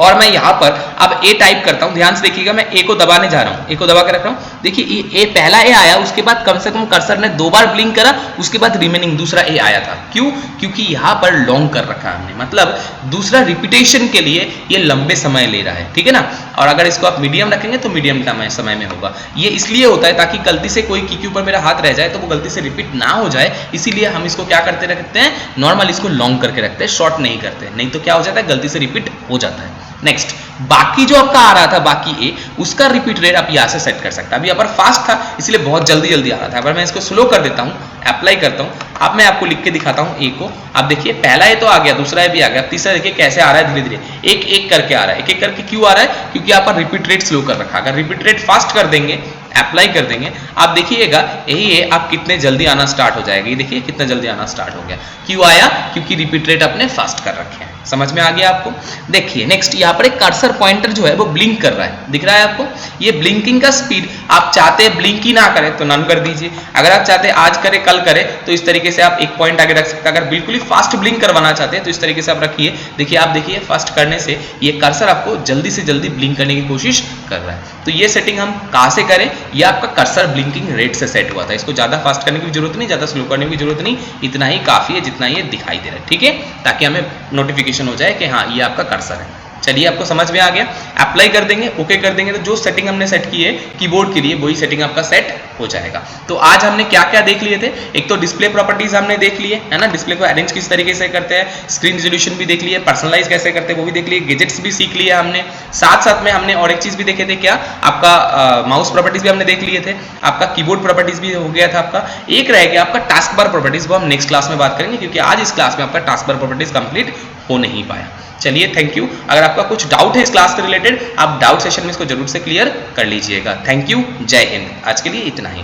S1: और मैं यहाँ पर अब ए टाइप करता हूँ, ध्यान से देखिएगा, मैं ए को दबाने जा रहा हूँ, ए को दबा के रख रहा हूँ। देखिए ए पहला ए आया, उसके बाद कम से कम कर्सर ने 2 बार ब्लिंक करा, उसके बाद रिमेनिंग दूसरा ए आया था। क्यों? क्योंकि यहाँ पर लॉन्ग कर रखा है हमने, मतलब दूसरा रिपीटेशन के लिए ये लंबे समय ले रहा है, ठीक है ना। और अगर इसको आप मीडियम रखेंगे तो मीडियम समय में होगा। ये इसलिए होता है ताकि गलती से कोई की के ऊपर मेरा हाथ रह जाए तो वो गलती से रिपीट ना हो जाए, इसीलिए हम इसको क्या करते रखते हैं, नॉर्मल इसको लॉन्ग करके रखते हैं, शॉर्ट नहीं करते, नहीं तो क्या हो जाता है, गलती से रिपीट हो जाता है। नेक्स्ट, बाकी जो आपका आ रहा था, बाकी ए, उसका रिपीट रेट आप यहाँ से सेट कर सकते हैं। अभी यहाँ पर फास्ट था इसलिए बहुत जल्दी आ रहा था, अगर मैं इसको स्लो कर देता हूँ, अप्लाई करता हूँ, अब मैं आपको लिख के दिखाता हूँ ए को। आप देखिए पहला ए तो आ गया, दूसरा ए भी आ गया, तीसरा देखिए कैसे आ रहा है, धीरे धीरे एक एक करके आ रहा है। एक एक करके क्यों आ रहा है? क्योंकि यहाँ पर रिपीट रेट स्लो कर रखा है। अगर रिपीट रेट फास्ट कर देंगे, अप्लाई कर देंगे, आप देखिएगा यही है, आप कितने जल्दी आना स्टार्ट हो जाएगा। ये देखिए कितना जल्दी आना स्टार्ट हो गया। क्यों आया? क्योंकि रिपीट रेट अपने फास्ट कर रखे हैं। समझ में आ गया आपको? देखिए नेक्स्ट, यहाँ पर एक कर्सर पॉइंटर जो है वो ब्लिंक कर रहा है, दिख रहा है आपको? ये ब्लिंकिंग का स्पीड आप चाहते हैं ब्लिंक ही ना करे तो नन कर दीजिए, अगर आप चाहते हैं आज करे कल करे तो इस तरीके से आप एक पॉइंट आगे रख सकते हैं। अगर बिल्कुल ही फास्ट ब्लिंक करवाना चाहते हैं तो इस तरीके से आप रखिए। देखिए आप देखिए फास्ट करने से ये कर्सर आपको जल्दी से जल्दी ब्लिंक करने की कोशिश कर रहा है। तो ये सेटिंग हम कहाँ से करें? ये आपका कर्सर ब्लिंकिंग रेट से सेट हुआ था। इसको ज्यादा फास्ट करने की जरूरत नहीं, ज्यादा स्लो करने की जरूरत नहीं, इतना ही काफी है जितना ये दिखाई दे रहा है, ठीक है, ताकि हमें नोटिफिकेशन हो जाए कि हाँ ये आपका कर्सर है। चलिए आपको समझ में आ गया। अप्लाई कर देंगे, ओके कर देंगे, तो जो सेटिंग हमने सेट की है कीबोर्ड के लिए वही सेटिंग आपका सेट हो जाएगा। तो आज हमने क्या क्या देख लिए थे? एक तो डिस्प्ले प्रॉपर्टीज हमने देख लिए है ना, डिस्प्ले को अरेंज किस तरीके से करते हैं, स्क्रीन रेजोल्यूशन भी देख लिए, पर्सनलाइज कैसे करते हैं वो भी देख लिए, गैजेट्स भी सीख लिए हमने। साथ साथ में हमने और एक चीज भी देखे थे, क्या आपका माउस प्रॉपर्टीज भी हमने देख लिए थे, आपका कीबोर्ड प्रॉपर्टीज भी हो गया था आपका। एक रह गया आपका टास्क बार प्रॉपर्टीज, वो हम नेक्स्ट क्लास में बात करेंगे, क्योंकि आज इस क्लास में आपका टास्क बार प्रॉपर्टीज कंप्लीट हो नहीं पाया। चलिए थैंक यू। अगर आपका कुछ डाउट है इस क्लास से रिलेटेड, आप डाउट सेशन में इसको जरूर से क्लियर कर लीजिएगा। थैंक यू, जय हिंद। आज के लिए इतना ही।